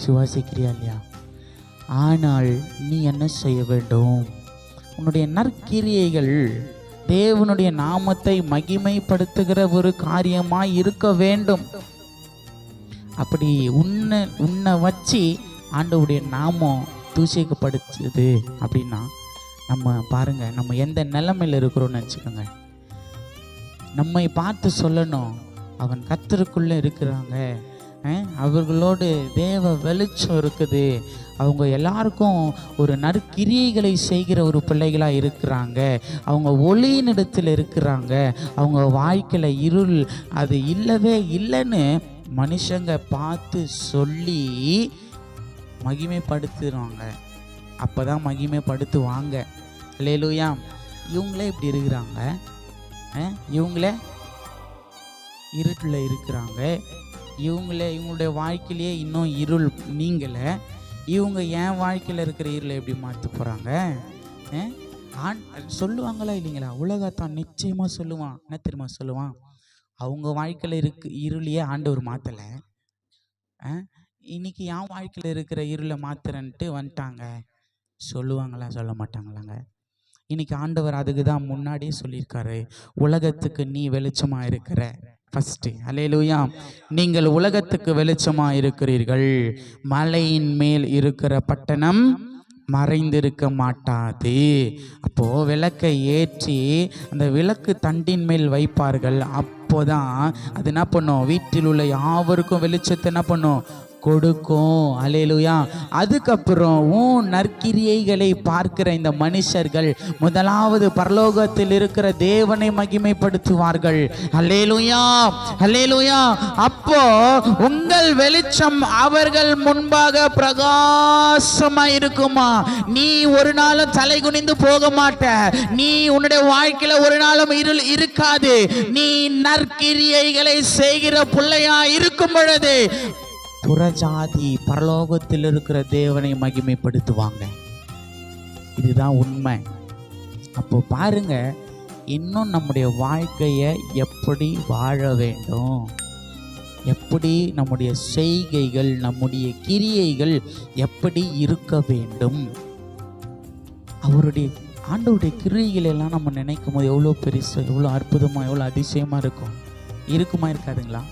சுவாசிக்கிறியா இல்லையா? ஆனால் நீ என்ன செய்ய வேண்டும்? உன்னுடைய நற்கிரியைகள் தேவனுடைய நாமத்தை மகிமைப்படுத்துகிற ஒரு காரியமாய் இருக்க வேண்டும். அப்படி உன்னை வச்சு ஆண்டவருடைய நாமம் தூஷிக்கப்படுத்துது அப்படின்னா, நம்ம பாருங்க, நம்ம எந்த நிலைமையில் இருக்கிறோம்னு வச்சுக்கோங்க. நம்மை பார்த்து சொல்லணும், அவன் கர்த்தருக்குள்ளே இருக்கிறாங்க, அவர்களோடு தேவ வெளிச்சம் இருக்குது, அவங்க எல்லாருக்கும் ஒரு நற்கிரியைகளை செய்கிற ஒரு பிள்ளைகளாக இருக்கிறாங்க, அவங்க ஒளியினிடத்தில் இருக்கிறாங்க, அவங்க வாழ்க்கையில் இருள் அது இல்லவே இல்லைன்னு மனுஷங்க பார்த்து சொல்லி மகிமைப்படுத்துறாங்க. அப்போதான் மகிமைப்படுத்துவாங்க. அல்லேலூயா. இவங்களே இப்படி இருக்கிறாங்க, இவங்களே இருட்டில் இருக்கிறாங்க, இவங்களுடைய வாழ்க்கையிலேயே இன்னும் இருள் நீங்கலை, இவங்க என் வாழ்க்கையில் இருக்கிற இருளை எப்படி மாற்ற போகிறாங்க? சொல்லுவாங்களா இல்லைங்களா? உலகத்தான் நிச்சயமாக சொல்லுவான். என்ன தெரியுமா சொல்லுவான்? அவங்க வாழ்க்கையில் இருளையே ஆண்டவர் மாற்றலை, இன்னைக்கு என் வாழ்க்கையில் இருக்கிற இருளை மாத்துறன்ட்டு வந்துட்டாங்க. சொல்லுவாங்களா? சொல்ல மாட்டாங்களாங்க. இன்னைக்கு ஆண்டவர் அதுக்கு தான் முன்னாடியே சொல்லியிருக்காரு, உலகத்துக்கு நீ வெளிச்சமா இருக்கிற. ஃபர்ஸ்ட் அல்லேலூயா. நீங்கள் உலகத்துக்கு வெளிச்சமா இருக்கிறீர்கள். மலையின் மேல் இருக்கிற பட்டணம் மறைந்திருக்க மாட்டாது. அப்போ விளக்கை ஏற்றி அந்த விளக்கு தண்டின் மேல் வைப்பார்கள். அப்போதான் அது என்ன பண்ணும், வீட்டில் உள்ள யாவருக்கும் வெளிச்சத்தை என்ன பண்ணும், கொடுக்கும். அல்லேலூயா. அதுக்கப்புறம் உன் நற்கிரியைகளை பார்க்கிற இந்த மனுஷர்கள் முதலாவது பரலோகத்தில் இருக்கிற தேவனை மகிமைப்படுத்துவார்கள். அல்லேலூயா, அல்லேலூயா. அப்போ உங்கள் வெளிச்சம் அவர்கள் முன்பாக பிரகாசமாய் இருக்குமா? நீ ஒரு நாளும் தலை குனிந்து போக மாட்ட. நீ உன்னுடைய வாழ்க்கையில ஒரு நாளும் இருள் இருக்காது. நீ நற்கிரியைகளை செய்கிற பிள்ளையா இருக்கும் பொழுது புறஜாதி பரலோகத்தில் இருக்கிற தேவனை மகிமைப்படுத்துவாங்க. இதுதான் உண்மை. அப்போ பாருங்க, இன்னும் நம்முடைய வாழ்க்கையை எப்படி வாழ வேண்டும், எப்படி நம்முடைய செய்கைகள், நம்முடைய கிரியைகள் எப்படி இருக்க வேண்டும். ஆண்டவருடைய கிரியைகள் எல்லாம் நம்ம நினைக்கும் போது எவ்வளோ பெருசு, எவ்வளோ அற்புதமாக, எவ்வளோ அதிசயமாக இருக்குமா இருக்காதுங்களா?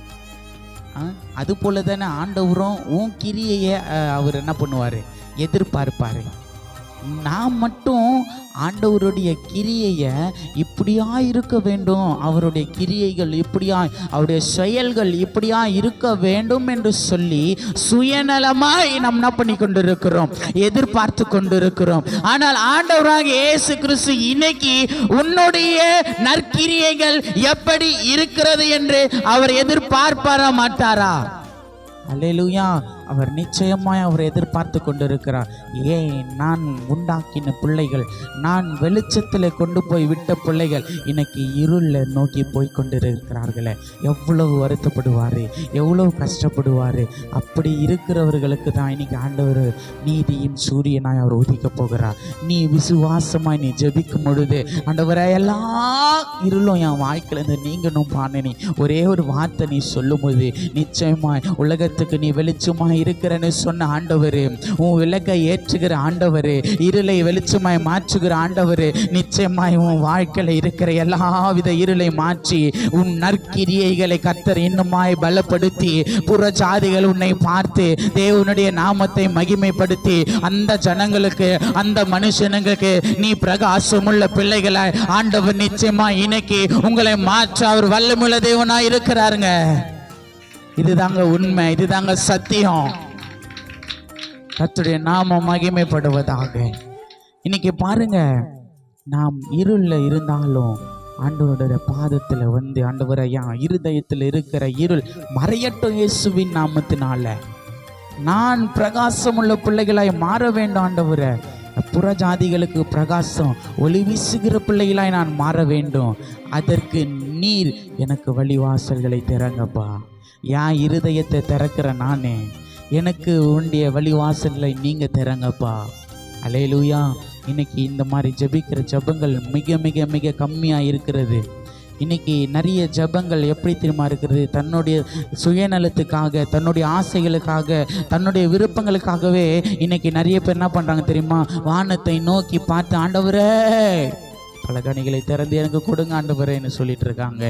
அது போல தானே ஆண்டவரும் உன் கிரியையை அவர் என்ன பண்ணுவார், எதிர்பார்ப்பார். நான் மட்டும் ஆண்டவருடைய கிரியையை இப்படியா இருக்க வேண்டும், அவருடைய கிரியைகள் இப்படியா, அவருடைய செயல்கள் இப்படியா இருக்க வேண்டும் என்று சொல்லி சுயநலமாய் நாம் என்ன பண்ணி கொண்டிருக்கிறோம், எதிர்பார்த்து கொண்டிருக்கிறோம். ஆனால் ஆண்டவராக இயேசு கிறிஸ்து இன்னைக்கு உன்னுடைய நற்கிரியைகள் எப்படி இருக்கிறது என்று அவர் எதிர்பார்ப்பார மாட்டாரா? அல்லேலூயா. அவர் நிச்சயமாய் அவர் எதிர்பார்த்து கொண்டிருக்கிறார். ஏன், நான் உண்டாக்கின பிள்ளைகள், நான் வெளிச்சத்தில் கொண்டு போய் விட்ட பிள்ளைகள் இன்னைக்கு இருளில் நோக்கி போய் கொண்டிருக்கிறார்களே, எவ்வளவு வருத்தப்படுவார், எவ்வளவு கஷ்டப்படுவார். அப்படி இருக்கிறவர்களுக்கு தான் இன்னைக்கு ஆண்டவர் நீதியின் சூரியனாய் அவர் உதிக்க போகிறார். நீ விசுவாசமாய் நீ ஜெபிக்கும் பொழுது, ஆண்டவரே எல்லா இருளும் என் வாழ்க்கையிலேருந்து நீங்கணும் பானே, ஒரே ஒரு வார்த்தை நீ சொல்லும்போது நிச்சயமாய் உலகத்துக்கு நீ வெளிச்சமாய் இருக்கிறன்னு சொன்ன ஆண்டவரே, உன் விளக்கை ஏற்றுகிற ஆண்டவரே, இருளை வெளிச்சமாய் மாற்றுகிற ஆண்டவரே, நிச்சயமாய் உன் வாழ்க்கையில இருக்கிற எல்லாவித இருளை மாற்றி உன் நற்கிரியைகளை கர்த்தர் இன்னுமாய் பலப்படுத்தி புற ஜாதிகள் உன்னை பார்த்து தேவனுடைய நாமத்தை மகிமைப்படுத்தி அந்த ஜனங்களுக்கு, அந்த மனுஷனுங்களுக்கு நீ பிரகாசமுள்ள பிள்ளைகளாய் ஆண்டவர் நிச்சயமாய் இன்னைக்கு உங்களை மாற்ற அவர் வல்லமுள்ள தேவனாய் இருக்கிறாருங்க. இதுதாங்க உண்மை, இதுதாங்க சத்தியம். கர்த்தருடைய நாமம் மகிமைப்படுவதாக. இன்னைக்கு பாருங்க, நாம் இருளில் இருந்தாலும் ஆண்டவருடைய பாதத்தில் வந்து, ஆண்டவரையா இருதயத்தில் இருக்கிற இருள் மறையட்டும் இயேசுவின் நாமத்தினால, நான் பிரகாசமுள்ள பிள்ளைகளாய் மாற வேண்டும் ஆண்டவரே, புறஜாதிகளுக்கு பிரகாசம் ஒளி வீசுகிற பிள்ளைகளாய் நான் மாற வேண்டும். அதற்கு நீர் எனக்கு வழிவாசல்களை திறங்கப்பா. என் இருதயத்தை திறக்கிற நானே, எனக்கு உன்னுடைய வழிவாசல்களை நீங்கள் திறங்கப்பா. அல்லேலூயா. இன்னைக்கு இந்த மாதிரி ஜெபிக்கிற ஜெபங்கள் மிக மிக மிக கம்மியாக இருக்கிறது. இன்னைக்கு நிறைய ஜெபங்கள் எப்படி தெரியுமா இருக்கிறது, தன்னுடைய சுயநலத்துக்காக, தன்னுடைய ஆசைகளுக்காக, தன்னுடைய விருப்பங்களுக்காகவே இன்னைக்கு நிறைய பேர் என்ன பண்ணுறாங்க தெரியுமா, வானத்தை நோக்கி பார்த்து ஆண்டவரே பல கனிகளை திறந்து எனக்கு கொடுங்க ஆண்டவரேன்னு சொல்லிட்டு இருக்காங்க.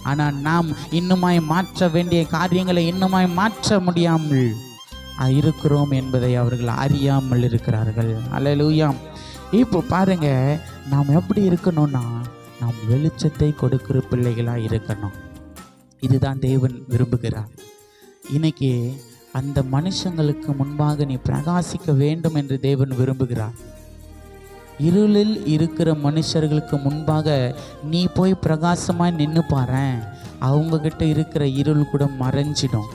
ஆனால் நாம் இன்னுமாய் மாற்ற வேண்டிய காரியங்களை இன்னுமாய் மாற்ற முடியாமல் இருக்கிறோம் என்பதை அவர்கள் அறியாமல் இருக்கிறார்கள். அல்லேலூயா. இப்போ பாருங்க, நாம் எப்படி இருக்கணும்னா, நாம் வெளிச்சத்தை கொடுக்கிற பிள்ளைகளாக இருக்கணும். இதுதான் தேவன் விரும்புகிறார். இன்னைக்கு அந்த மனுஷங்களுக்கு முன்பாக நீ பிரகாசிக்க வேண்டும் என்று தேவன் விரும்புகிறார். இருளில் இருக்கிற மனுஷர்களுக்கு முன்பாக நீ போய் பிரகாசமாய் நின்று பாரேன், அவங்கக்கிட்ட இருக்கிற இருள் கூட மறைஞ்சிடும்.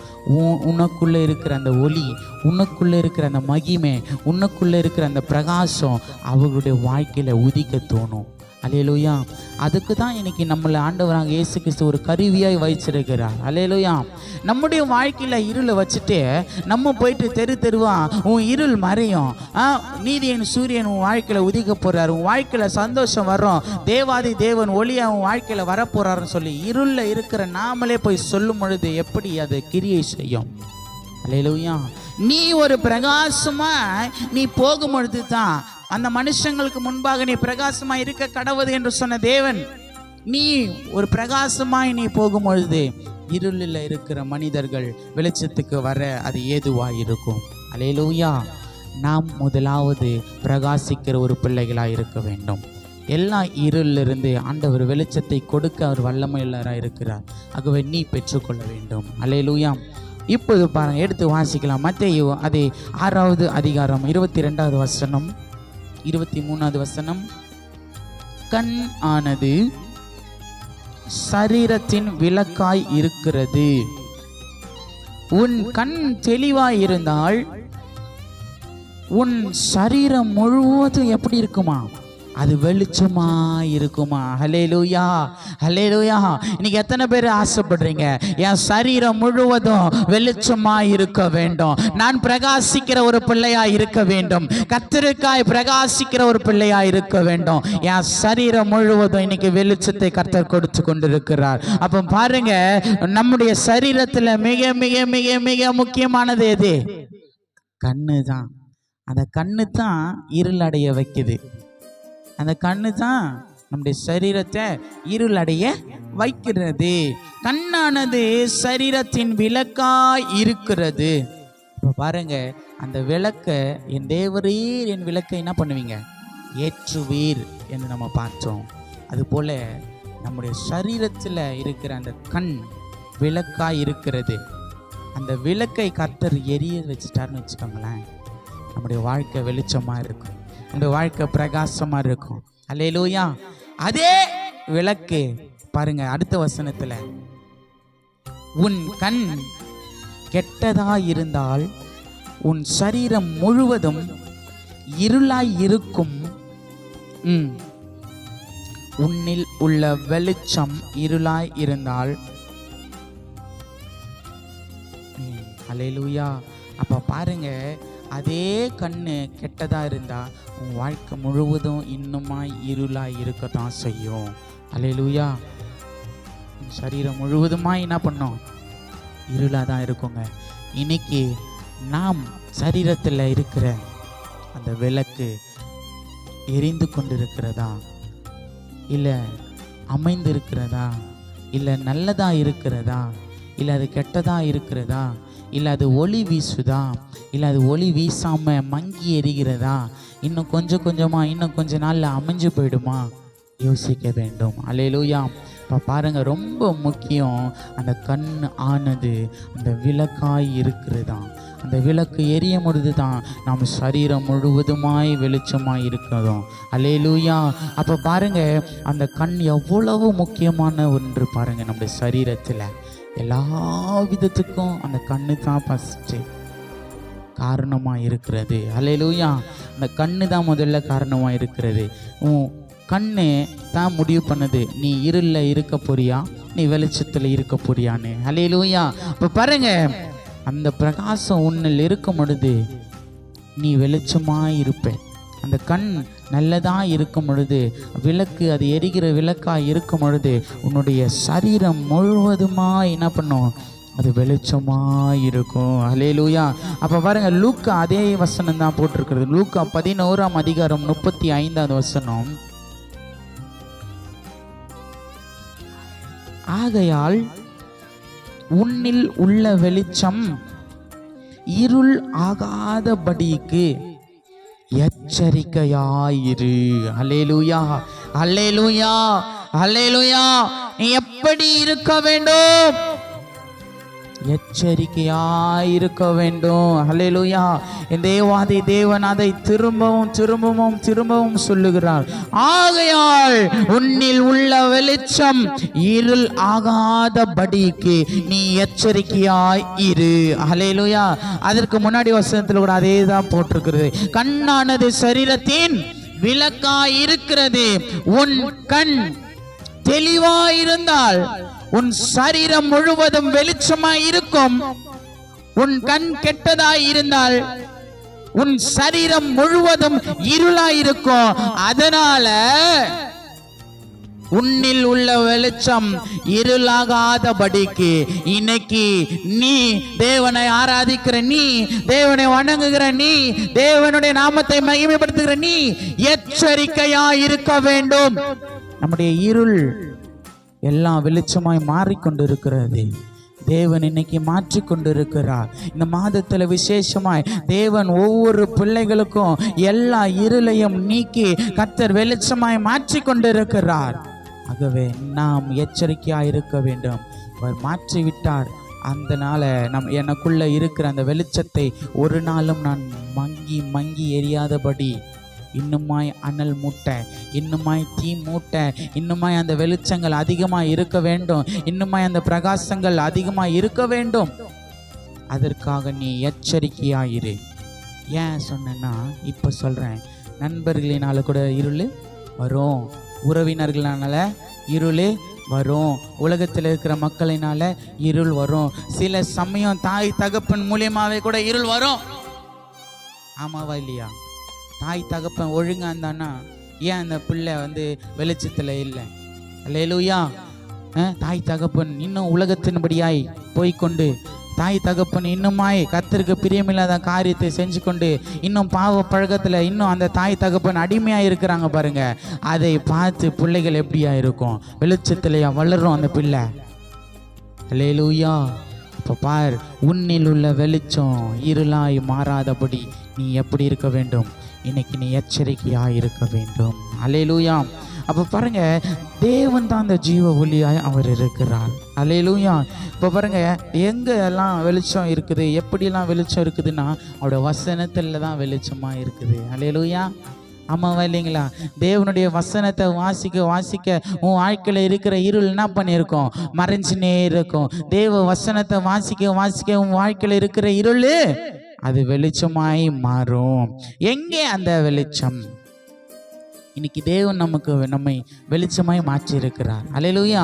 உனக்குள்ளே இருக்கிற அந்த ஒளி, உனக்குள்ளே இருக்கிற அந்த மகிமை, உனக்குள்ளே இருக்கிற அந்த பிரகாசம் அவர்களுடைய வாழ்க்கையில் உதிக்க தோணும். அல்லேலூயா. அதுக்கு தான் இன்னைக்கு நம்மளை ஆண்டவராக இயேசு கிறிஸ்து ஒரு கருவியாய் வைச்சிருக்கிறார். அல்லேலூயா. நம்முடைய வாழ்க்கையில் இருளை வச்சுட்டு நம்ம போயிட்டு தெருவா உன் இருள் மறையும், நீதியின் சூரியன் உன் வாழ்க்கையில் உதிக்க போகிறார், உன் வாழ்க்கையில் சந்தோஷம் வரும், தேவாதி தேவன் ஒளியா உன் வாழ்க்கையில் வரப்போறாருன்னு சொல்லி இருளில் இருக்கிற நாமளே போய் சொல்லும் பொழுது எப்படி அது கிரியை செய்யும்? அல்லேலூயா. நீ ஒரு பிரகாசமா நீ போகும் பொழுது தான் அந்த மனுஷங்களுக்கு முன்பாக நீ பிரகாசமாய் இருக்க கடவுது என்று சொன்ன தேவன், நீ ஒரு பிரகாசமாய் நீ போகும் பொழுது இருளில் இருக்கிற மனிதர்கள் வெளிச்சத்துக்கு வர அது ஏதுவாய் இருக்கும். அல்லேலூயா. நாம் முதலாவது பிரகாசிக்கிற ஒரு பிள்ளைகளாக இருக்க வேண்டும். எல்லா இருளிலிருந்து ஆண்டவர் வெளிச்சத்தை கொடுக்க அவர் வல்லமையுள்ளவராக இருக்கிறார். ஆகவே நீ பெற்றுக்கொள்ள வேண்டும். அல்லேலூயா. இப்போது பாருங்க, எடுத்து வாசிக்கலாம். மத்தேயு அதே 6வது அதிகாரம் 22வது வசனம் 23வது வசனம். கண் ஆனது சரீரத்தின் விளக்காய் இருக்கிறது. உன் கண் தெளிவாய் இருந்தால் உன் சரீரம் முழுவதும் எப்படி இருக்குமா? அது வெளிச்சமா இருக்குமா? ஹல்லேலூயா, ஹல்லேலூயா. இன்னைக்கு எத்தனை பேர் ஆசைப்படுறீங்க, என் சரீரம் முழுவதும் வெளிச்சமா இருக்க வேண்டும், நான் பிரகாசிக்கிற ஒரு பிள்ளையா இருக்க வேண்டும், கர்த்தருக்காய் பிரகாசிக்கிற ஒரு பிள்ளையா இருக்க வேண்டும், என் சரீரம் முழுவதும் இன்னைக்கு வெளிச்சத்தை கர்த்தர் கொடுத்து கொண்டிருக்கிறார். அப்ப பாருங்க, நம்முடைய சரீரத்துல மிக மிக மிக மிக முக்கியமானது எது? கண்ணு தான். அந்த கண்ணு தான் இருளடைய வைக்குது. அந்த கண்ணு தான் நம்முடைய சரீரத்தை இருளடைய வைக்கிறது. கண்ணானது சரீரத்தின் விளக்காய் இருக்கிறது. இப்போ பாருங்க, அந்த விளக்க என் தேவரீர் என் விளக்கை என்ன பண்ணுவீங்க? ஏற்றுவீர் என்று நம்ம பார்த்தோம். அதுபோல நம்முடைய சரீரத்தில் இருக்கிற அந்த கண் விளக்காய் இருக்கிறது. அந்த விளக்கை கர்த்தர் எரிய வச்சுட்டாருன்னு வச்சுக்கோங்களேன், நம்முடைய வாழ்க்கை வெளிச்சமாக இருக்கும், நம்முடைய வாழ்க்கை பிரகாசமாக இருக்கும். அல்லேலூயா. அதே விளக்கு பாருங்க, அடுத்த வசனத்துல, உன் கண் கெட்டதா இருந்தால் உன் சரீரம் முழுவதும் இருளாய் இருக்கும், உன்னில் உள்ள வெளிச்சம் இருளாய் இருந்தால். அல்லேலூயா. அப்ப பாருங்க, அதே கண்ணு கெட்டதா இருந்தா உன் வாழ்க்கை முழுவதும் இன்னுமாய் இருளாய் இருக்கத்தான் செய்யும். அல்லேலூயா. சரீரம் முழுவதுமாய் என்ன பண்ணும்? இருளா தான் இருக்குங்க. இன்னைக்கு நாம் சரீரத்தில் இருக்கிற அந்த விளக்கு எரிந்து கொண்டிருக்கிறதா, இல்லை அமைந்து இருக்கிறதா, இல்லை நல்லதா இருக்கிறதா, இல்லை அது கெட்டதா இருக்கிறதா, இல்லை அது ஒளி வீசுதா, இல்லை அது ஒளி வீசாம மங்கி எரிகிறதா, இன்னும் கொஞ்சம் கொஞ்சமா இன்னும் கொஞ்ச நாள்ல அமைஞ்சு போயிடுமா? யோசிக்க வேண்டும். அல்லேலூயா. இப்போ பாருங்க, ரொம்ப முக்கியம், அந்த கண் ஆனது அந்த விளக்காய் இருக்கிறதா. அந்த விளக்கு எரியும் பொழுது தான் நாம் சரீரம் முழுவதுமாய் வெளிச்சமாய் இருக்கிறோம். அல்லேலூயா. அப்போ பாருங்க, அந்த கண் எவ்வளவு முக்கியமான ஒன்று பாருங்க. நம்முடைய சரீரத்தில் எல்லா விதத்துக்கும் அந்த கண்ணு தான் ஃபஸ்ட்டு காரணமாக இருக்கிறது. அல்லேலூயா. அந்த கண்ணு தான் முதல்ல காரணமாக இருக்கிறது. கண்ணு தான் முடிவு பண்ணுது, நீ இருளில் இருக்க போறியா, நீ வெளிச்சத்தில் இருக்க போறியான்னு. அல்லேலூயா. இப்போ பாருங்க, அந்த பிரகாசம் உன்னில் இருக்கும் பொழுது நீ வெளிச்சமாக இருப்ப. அந்த கண் நல்லதாக இருக்கும் பொழுது, விளக்கு அது எரிகிற விளக்காக இருக்கும் பொழுது, உன்னுடைய சரீரம் முழுவதுமாக என்ன பண்ணும்? அது வெளிச்சமாக இருக்கும். அல்லேலூயா. அப்போ பாருங்க, லூக்கா அதே வசனம் தான் போட்டிருக்கிறது. லூக்கா 11ஆம் அதிகாரம் 35ஆவது வசனம். ஆகையால் உன்னில் உள்ள வெளிச்சம் இருள் ஆகாதபடிக்கு எச்சரிக்கையாயிரு. அல்லேலூயா, அல்லேலூயா, அல்லேலூயா. நீ எப்படி இருக்க வேண்டும்? எச்சரிக்கையாயிருக்க வேண்டும். அல்லேலூயா. என் தேவாதி தேவன் அதை திரும்பவும் திரும்பவும் திரும்பவும் சொல்லுகிறார். ஆகையால் உன்னில் உள்ள வெளிச்சம் இருள் ஆகாதபடிக்கு நீ எச்சரிக்கையாய் இரு. அல்லேலூயா. அதற்கு முன்னாடி வசனத்தில் கூட அதே தான் போட்டிருக்கிறது. கண்ணானது சரீரத்தின் விளக்காய் இருக்கிறது. உன் கண் தெளிவாயிருந்தால் உன் சரீரம் முழுவதும் வெளிச்சமாய் இருக்கும். உன் கண் கெட்டதாய் இருந்தால் உன் சரீரம் முழுவதும் இருளாய் இருக்கும். அதனால உன்னில் உள்ள வெளிச்சம் இருளாகாதபடிக்கு இன்னைக்கு நீ தேவனை ஆராதிக்கிற, நீ தேவனை வணங்குகிற, நீ தேவனுடைய நாமத்தை மகிமைப்படுத்துகிற நீ எச்சரிக்கையாய் இருக்க வேண்டும். நம்முடைய இருள் எல்லாம் வெளிச்சமாய் மாறிக்கொண்டிருக்கிறது. தேவன் இன்னைக்கு மாற்றிக்கொண்டிருக்கிறார். இந்த மாதத்துல விசேஷமாய் தேவன் ஒவ்வொரு பிள்ளைகளுக்கும் எல்லா இருளையும் நீக்கி கர்த்தர் வெளிச்சமாய் மாற்றி கொண்டிருக்கிறார். ஆகவே நாம் எச்சரிக்கையாய் இருக்க வேண்டும். அவர் மாற்றிவிட்டார். அதனால எனக்குள்ள இருக்கிற அந்த வெளிச்சத்தை ஒரு நாளும் நான் மங்கி மங்கி எரியாதபடி இன்னுமாய் அனல் மூட்ட, இன்னுமாய் தீ மூட்ட, இன்னுமாய் அந்த வெளிச்சங்கள் அதிகமாக இருக்க வேண்டும், இன்னுமாய் அந்த பிரகாசங்கள் அதிகமாக இருக்க வேண்டும். அதற்காக நீ எச்சரிக்கையாயிரு. ஏன் சொன்னா, இப்போ சொல்கிறேன், நண்பர்களினால கூட இருள் வரும். உறவினர்களால இருள் வரும். உலகத்தில் இருக்கிற மக்களினால இருள் வரும். சில சமயம் தாய் தகப்பன் மூலியமாவே கூட இருள் வரும். ஆமாவா இல்லையா? தாய் தகப்பன் ஒழுங்கா இருந்தானா ஏன் அந்த பிள்ளை வெளிச்சத்துல இல்லை? அல்லேலூயா. தாய் தகப்பன் இன்னும் உலகத்தின்படியாய் போய்கொண்டு, தாய் தகப்பன் இன்னுமாய் கர்த்தருக்கு பிரியமில்லாத காரியத்தை செஞ்சு கொண்டு இன்னும் பாவ பழக்கத்துல இன்னும் அந்த தாய் தகப்பன் அடிமையா இருக்கிறாங்க பாருங்க. அதை பார்த்து பிள்ளைகள் எப்படியா இருக்கும்? வெளிச்சத்திலையா வளரும் அந்த பிள்ளை? அல்லேலூயா. இப்போ பார், உன்னில் உள்ள வெளிச்சம் இருளாய் மாறாதபடி நீ எப்படி இருக்க வேண்டும்? இன்னைக்கு நீ எச்சரிக்கையாய் இருக்க வேண்டும். அல்லேலூயா. அப்போ பாருங்க, தேவன் தான் அந்த ஜீவ ஒளியாய் அவர் இருக்கிறார். அல்லேலூயா. இப்போ பாருங்க, எங்கெல்லாம் வெளிச்சம் இருக்குது, எப்படிலாம் வெளிச்சம் இருக்குதுன்னா அவருடைய வசனத்தில் தான் வெளிச்சமா இருக்குது. அல்லேலூயா. ஆமாவா இல்லைங்களா? தேவனுடைய வசனத்தை வாசிக்க வாசிக்க உன் வாழ்க்கையில் இருக்கிற இருள் என்ன பண்ணியிருக்கோம்? மறைஞ்சினே இருக்கும். தேவ வசனத்தை வாசிக்க வாசிக்க உன் வாழ்க்கையில் இருக்கிற இருள் அது வெளிச்சமாய் மாறும். எங்கே அந்த வெளிச்சம்? இன்னைக்கு தேவன் நம்மை வெளிச்சமாய் மாற்றி இருக்கிறார். அல்லேலூயா.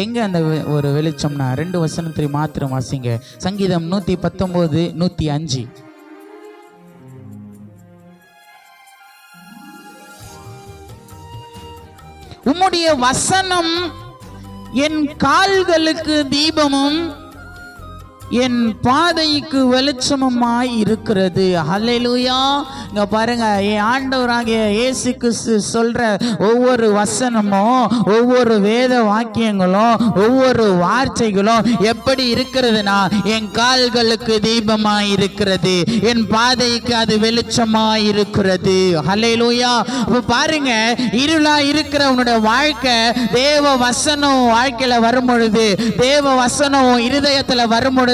எங்க அந்த ஒரு வெளிச்சம்னா 2 வசனத்தை மாத்திரம் வாசிங்க. சங்கீதம் 119, 105. உம்முடைய வசனம் என் கால்களுக்கு தீபமும் என் பாதைக்கு வெளிச்சமுமாய் இருக்கிறது. ஹல்லேலூயா. இங்க பாருங்க, என் ஆண்டவராகிய இயேசு கிறிஸ்து சொல்ற ஒவ்வொரு வசனமும், ஒவ்வொரு வேத வாக்கியங்களும், ஒவ்வொரு வார்த்தைகளும் எப்படி இருக்கிறதுனா என் கால்களுக்கு தீபமாய் இருக்கிறது, என் பாதைக்கு அது வெளிச்சமாய் இருக்கிறது. ஹல்லேலூயா. அப்ப பாருங்க, இருளா இருக்கிற உன்னுடைய வாழ்க்கை தேவ வசனம் வாழ்க்கையில வரும் பொழுது, தேவ வசனம் இருதயத்துல வரும் பொழுது,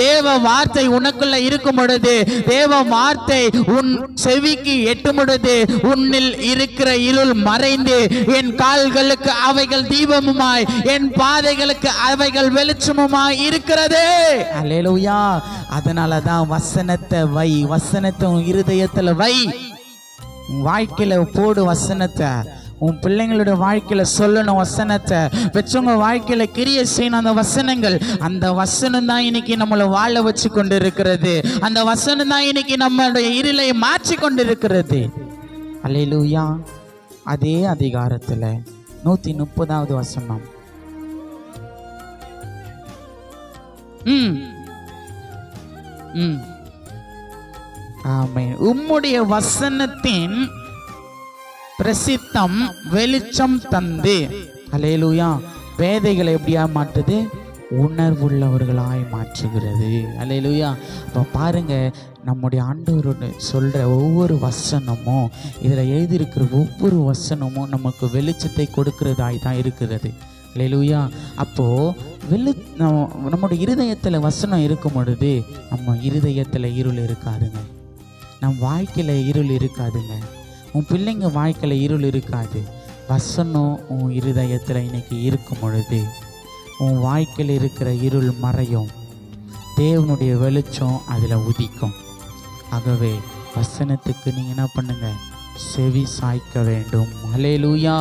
தேவ வார்த்தை உனக்குள்ள இருக்கும் பொழுது, தேவ வார்த்தை உன் செவிக்கு எட்டும் பொழுது, உன்னில் இருக்கிற இருள் மறைந்து என் கால்களுக்கு அவைகள் தீபமுமாய், என் பாதைகளுக்கு அவைகள் வெளிச்சமுமாய் இருக்கிறது. அல்லேலூயா. அதனாலதான் வசனத்தை வை, வசனத்தை உன் இருதயத்துல வை, வாழ்க்கையில போடு வசனத்தை. உன் பிள்ளைங்களோட வாழ்க்கையில சொல்லணும் வசனத்தை, வச்சவங்க வாழ்க்கையில கிரியை செய்யணும் அந்த வசனங்கள். அந்த வசனம் தான் இன்னைக்கு நம்மளை வாழ வச்சு கொண்டு இருக்கிறது. அந்த வசனம் தான் இன்னைக்கு நம்மளுடைய இருளை மாற்றி கொண்டு இருக்கிறது. அல்லேலூயா. அதே அதிகாரத்துல 130வது வசனம். ஆமென். உம்முடைய வசனத்தின் பிரசித்தம் வெளிச்சம் தந்து. அல்லேலூயா. பேதைகளை எப்படியா மாற்றுது? உணர்வுள்ளவர்களாய் மாற்றுகிறது. அல்லேலூயா. அப்போ பாருங்க, நம்முடைய ஆண்டவரோட சொல்ற ஒவ்வொரு வசனமும், இதுல எழுதியிருக்கிற ஒவ்வொரு வசனமும் நமக்கு வெளிச்சத்தை கொடுக்கிறதாய் தான் இருக்கிறது. அல்லேலூயா. அப்போ நம்முடைய இருதயத்துல வசனம் இருக்கும் பொழுது நம்ம இருதயத்துல இருள் இருக்காதுங்க. நம் வாழ்க்கையில இருள் இருக்காதுங்க. உன் பிள்ளைங்க வாழ்க்கையில இருள் இருக்காது. வசனம் உன் இருதயத்தில் இன்னைக்கு இருக்கும் பொழுது உன் வாழ்க்கையில் இருக்கிற இருள் மறையும். தேவனுடைய வெளிச்சம் அதில் உதிக்கும். ஆகவே வசனத்துக்கு நீங்கள் என்ன பண்ணுங்க? செவி சாய்க்க வேண்டும். அல்லேலூயா.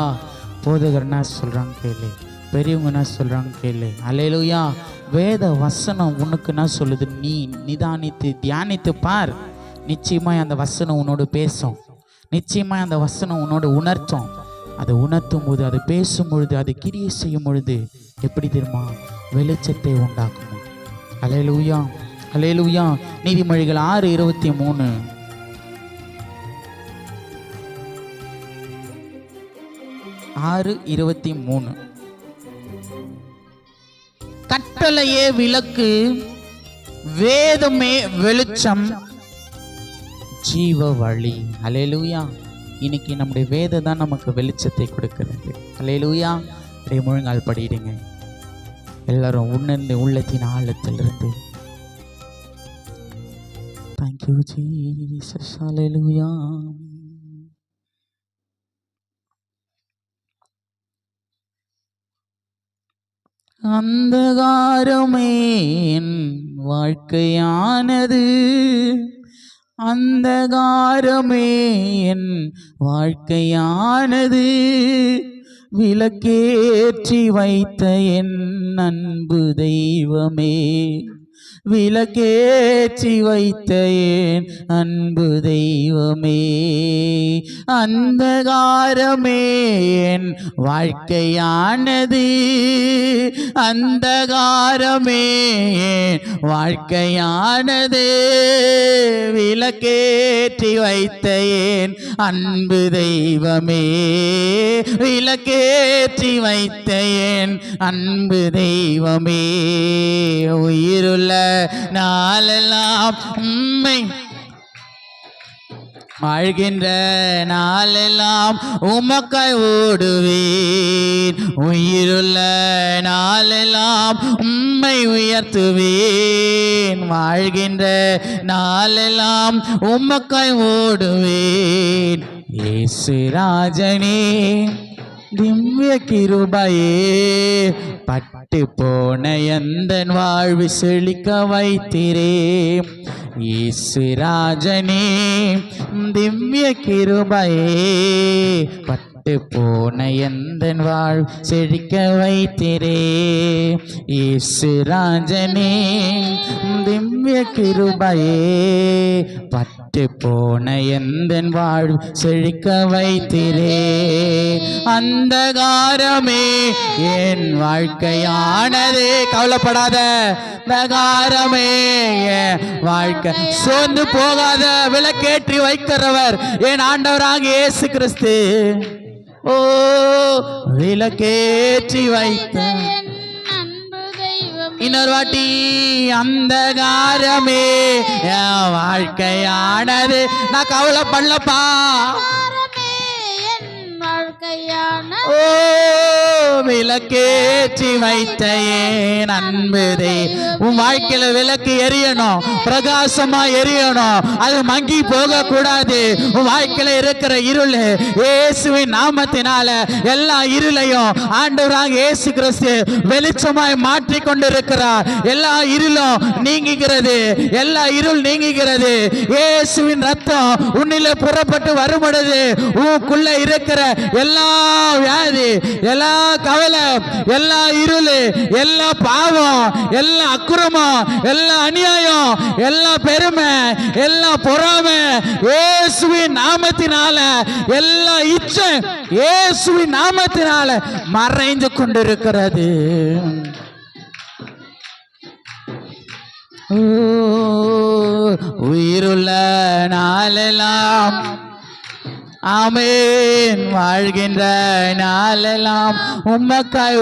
போதகர் என்ன சொல்கிறாங்க கேளு, பெரியவங்க என்ன சொல்கிறாங்க கேளு. அல்லேலூயா. வேத வசனம் உனக்கு என்ன சொல்லுது? நீ நிதானித்து தியானித்து பார். நிச்சயமாய் அந்த வசனம் உன்னோடு பேசும். நிச்சயமாக அந்த வசனம் உன்னோட உணர்த்தும். அதை உணர்த்தும் போது, அது பேசும் பொழுது, அது கிரியை செய்யும் பொழுது எப்படி தெரியுமா? வெளிச்சத்தை உண்டாக்கும். அல்லேலூயா. அல்லேலூயா. நீதிமொழிகள் 6:23. கட்டளையே விளக்கு, வேதமே வெளிச்சம், ஜீவ வழி. அல்லேலூயா. இன்னைக்கு நம்முடைய வேதம் தான் நமக்கு வெளிச்சத்தை கொடுக்கிறது. அல்லேலூயா. அப்படியே முழங்கால் படிடுங்க எல்லாரும், உணர்ந்து உள்ளத்தின் ஆழத்திலிருந்து. Thank you Jesus. அல்லேலூயா. அந்தகாரமே என் வாழ்க்கையானது, அந்தகாரமே என் வாழ்க்கையானது, விளக்கேற்றி வைத்த என் அன்பு தெய்வமே, விளக்கேற்றி வைத்த என் அன்பு தெய்வமே. அந்தகாரமே என் வாழ்க்கையானது, அந்தகாரமே என் வாழ்க்கையானது, விளக்கேற்றி வைத்த என் அன்பு தெய்வமே, விளக்கேற்றி வைத்த என் அன்பு தெய்வமே. உயிருள்ள நாளெல்லாம் உம்மை வாழ்கின்ற நாளெல்லாம் உமக்காய் ஓடுவேன், உயிருள்ள நாளெல்லாம் உம்மை உயர்த்துவேன், வாழ்கின்ற நாளெல்லாம் உமக்காய் ஓடுவேன். இயேசு ராஜனே திவ்ய கிருபையே, பட்டு போன எந்தன் வாழ்வு செழிக்க வைத்திரே. இயேசு ராஜனே திவ்ய கிருபையே, பட்டு போன எந்தன் வாழ்வு செழிக்க வைத்திரே. இயேசு ராஜனே திவ்ய கிருபையே, பட்டு போன எந்தன் வாழ்வு செழிக்க வைத்திரே. அந்தகாரமே என் வாழ்க்கையானது, கவலைப்படாத, அந்தகாரமே என் வாழ்க்கை, சோர்ந்து போகாத, விளக்கேற்றி வைக்கிறவர் என் ஆண்டவராக இயேசு கிறிஸ்து. ஓ விளக்கேற்றி வைத்த இன்னொரு வாட்டி, அந்தகாரமே என் வாழ்க்கையானது, நான் கவலைப்படலப்பா, ஓ விளக்கேற்றி வைத்த என் அன்பு தெய்வமே. உன் வாழ்க்கையில விளக்கு எரியணும், பிரகாசமா எரியணும், அது மங்கி போக கூடாது. உன் வாழ்க்கையில இருக்கிற இருள் இயேசுவின் நாமத்தினால எல்லா இருளையும் ஆண்டவராக இயேசு கிறிஸ்து வெளிச்சமாய் மாற்றி கொண்டிருக்கிறார். எல்லா இருளும் நீங்குகிறது, எல்லா இருள் நீங்குகிறது. இயேசுவின் ரத்தம் உன்னில புறப்பட்டு வரும்பொழுது உனக்குள்ள இருக்கிற எல்லா வியாதி, எல்லா கவலை, எல்லா இருள், எல்லா பாவம், எல்லா அக்கிரமம், எல்லா அநியாயம், எல்லா பெருமை, எல்லா பொறாமை இயேசுவின் நாமத்தினால, எல்லா இச்சை இயேசுவின் நாமத்தினால மறைந்து கொண்டிருக்கிறது. உயிருள்ள நாளெல்லாம் ஆமென், வாழ்கின்ற நாளெல்லாம் உம்மக்காய்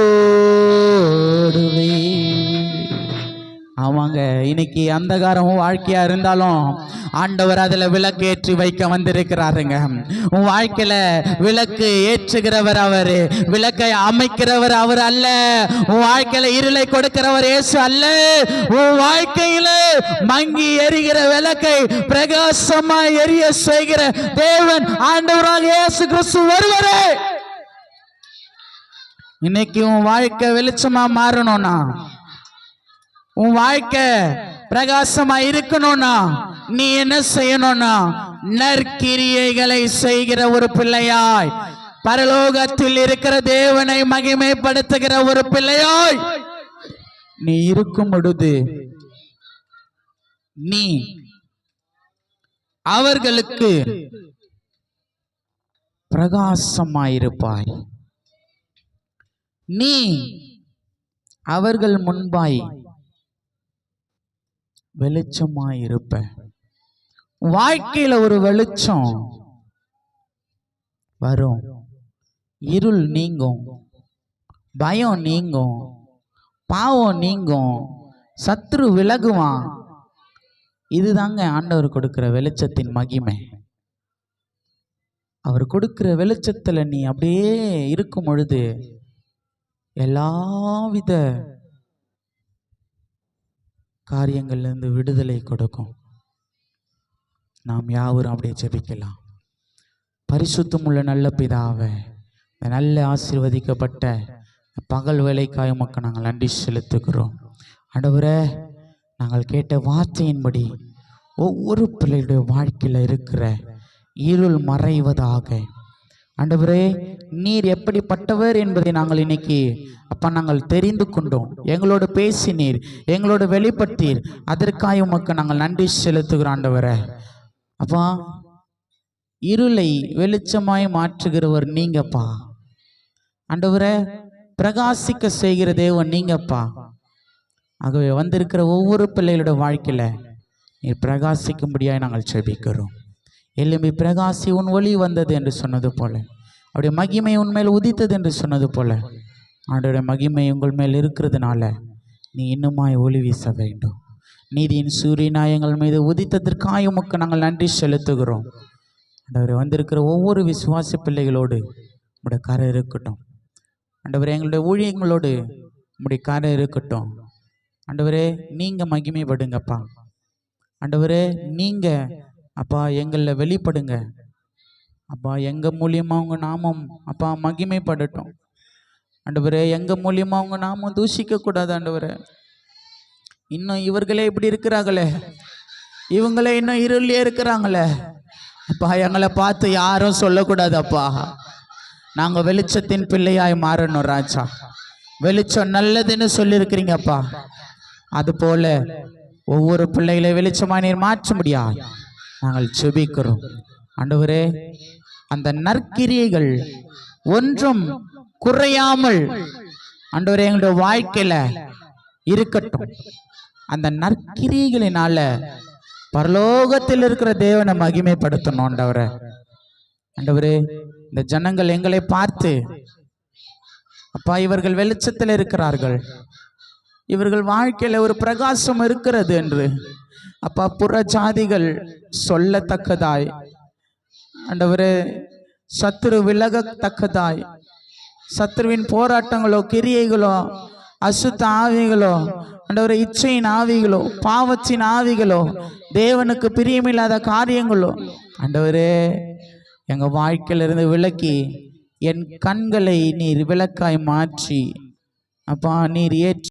ஓடுவேன். ஆமாங்க, இன்னைக்கு அந்தகாரம் வாழ்க்கையா இருந்தாலும் ஆண்டவர் அதுல விளக்கு வைக்க வந்திருக்கிறாருங்க. உன் வாழ்க்கையில விளக்கு ஏற்றுகிறவர் அவரு, விளக்கை அமைக்கிறவர் அவர் அல்ல. உன் வாழ்க்கையில இருளை கொடுக்கிறவர் இயேசு அல்ல. உன் வாழ்க்கையில மங்கி எரிகிற விளக்கை பிரகாசமா எரிய செய்கிற தேவன் ஆண்டவராக இயேசு கிறிஸ்து ஒருவரே. இன்னைக்கு உன் வாழ்க்கை வெளிச்சமா மாறணும்னா, உன் வாழ்க்கை பிரகாசமா இருக்கணும்னா நீ என்ன செய்யணும்னா, நற்கிரியைகளை செய்கிற ஒரு பிள்ளையாய், பரலோகத்தில் இருக்கிற தேவனை மகிமைப்படுத்துகிற ஒரு பிள்ளையாய் நீ இருக்கும் பொழுது நீ அவர்களுக்கு பிரகாசமாயிருப்பாய். நீ அவர்கள் முன்பாய் வெளிச்சமாயிருப்ப. வாழ்க்கையில ஒரு வெளிச்சம் வரும், இருள் நீங்கும், பயம் நீங்கும், பாவம் நீங்கும், சத்ரு விலகுவான். இதுதாங்க ஆண்டவர் கொடுக்கிற வெளிச்சத்தின் மகிமை. அவர் கொடுக்கிற வெளிச்சத்துல நீ அப்படியே இருக்கும் பொழுது எல்லாவித காரியங்கள்லேருந்து விடுதலை கொடுக்கும். நாம் யாவரும் அப்படியே ஜெபிக்கலாம். பரிசுத்தமுள்ள நல்ல பிதாவே, இந்த நல்ல ஆசீர்வதிக்கப்பட்ட பகல் வேலைக்காய் உமக்கு நாங்கள் நன்றி செலுத்துகிறோம். ஆண்டவரே, நாங்கள் கேட்ட வார்த்தையின்படி ஒவ்வொரு பிள்ளையுடைய வாழ்க்கையில் இருக்கிற இருள் மறைவதாக. ஆண்டவரே, நீர் எப்படிப்பட்டவர் என்பதை நாங்கள் இன்னைக்கு அப்பா நாங்கள் தெரிந்து கொண்டோம். எங்களோடு பேசினீர், எங்களோடு வெளிப்பட்டீர். அதற்காக உமக்கு நாங்கள் நன்றி செலுத்துகிறோம் ஆண்டவரே. அப்பா, இருளை வெளிச்சமாய் மாற்றுகிறவர் நீங்கப்பா. ஆண்டவரே, பிரகாசிக்க செய்கிற தேவன் நீங்கப்பா. ஆகவே வந்திருக்கிற ஒவ்வொரு பிள்ளைகளோட வாழ்க்கையில நீர் பிரகாசிக்கும்படியாய் நாங்கள் செபிக்கிறோம். எலும்பி பிரகாசி, உன் ஒளி வந்தது என்று சொன்னது போல, அவருடைய மகிமை உன்மேல் உதித்தது என்று சொன்னது போல, அவருடைய மகிமை உங்கள் மேல் இருக்கிறதுனால நீ இன்னுமாய் ஒளி வீச வேண்டும். நீதியின் சூரியனாய் எங்கள் மீது உதித்ததற்காக உமக்கு நாங்கள் நன்றி செலுத்துகிறோம். ஆண்டவரே, வந்திருக்கிற ஒவ்வொரு விசுவாசி பிள்ளைகளோடு உங்களுடைய கரை இருக்கட்டும். ஆண்டவரே, எங்களுடைய ஊழியங்களோடு உங்களுடைய கரை இருக்கட்டும். ஆண்டவரே, நீங்க மகிமைப்படுங்கப்பா. ஆண்டவரே, நீங்க அப்பா எங்களில் வெளிப்படுங்க அப்பா. எங்க மூலியமா உங்க நாமம் அப்பா மகிமைப்படட்டும். ஆண்டவரே, எங்க மூலியமா உங்க நாமம் தூஷிக்க கூடாது. ஆண்டவரே, இன்னும் இவர்களே இப்படி இருக்கிறாங்களே, இவங்களே இன்னும் இருளே இருக்கிறாங்களே அப்பா, எங்களை பார்த்து யாரும் சொல்லக்கூடாது அப்பா. நாங்க வெளிச்சத்தின் பிள்ளையாய் மாறணும் ராஜா. வெளிச்சம் நல்லதுன்னு சொல்லியிருக்கிறீங்கப்பா. அது போல ஒவ்வொரு பிள்ளைகளை வெளிச்சமா நீர் மாற்ற முடியாது நாங்கள் செபிக்கிறோம். ஆண்டவரே, அந்த நற்கிரியைகள் ஒன்றும் குறையாமல் ஆண்டவரே எங்களுடைய வாழ்க்கையில இருக்கட்டும். அந்த நற்கிரியைகளினால பரலோகத்தில் இருக்கிற தேவனை மகிமைப்படுத்தணும். ஆண்டவரே, ஆண்டவரே, இந்த ஜனங்கள் எங்களை பார்த்து அப்பா இவர்கள் வெளிச்சத்தில் இருக்கிறார்கள், இவர்கள் வாழ்க்கையில ஒரு பிரகாசம் இருக்கிறது என்று அப்பா புற ஜாதிகள் சொல்லத்தக்கதாய், ஆண்டவரே, சத்துரு விலகத்தக்கதாய், சத்துருவின் போராட்டங்களோ கிரியைகளோ அசுத்த ஆவிகளோ ஆண்டவரே இச்சையின் ஆவிகளோ பாவத்தின் ஆவிகளோ தேவனுக்கு பிரியமில்லாத காரியங்களோ ஆண்டவரே எங்க வாழ்க்கையிலிருந்து விலக்கி என் கண்களை நீர் விளக்காய் மாற்றி அப்பா நீர் ஏற்றி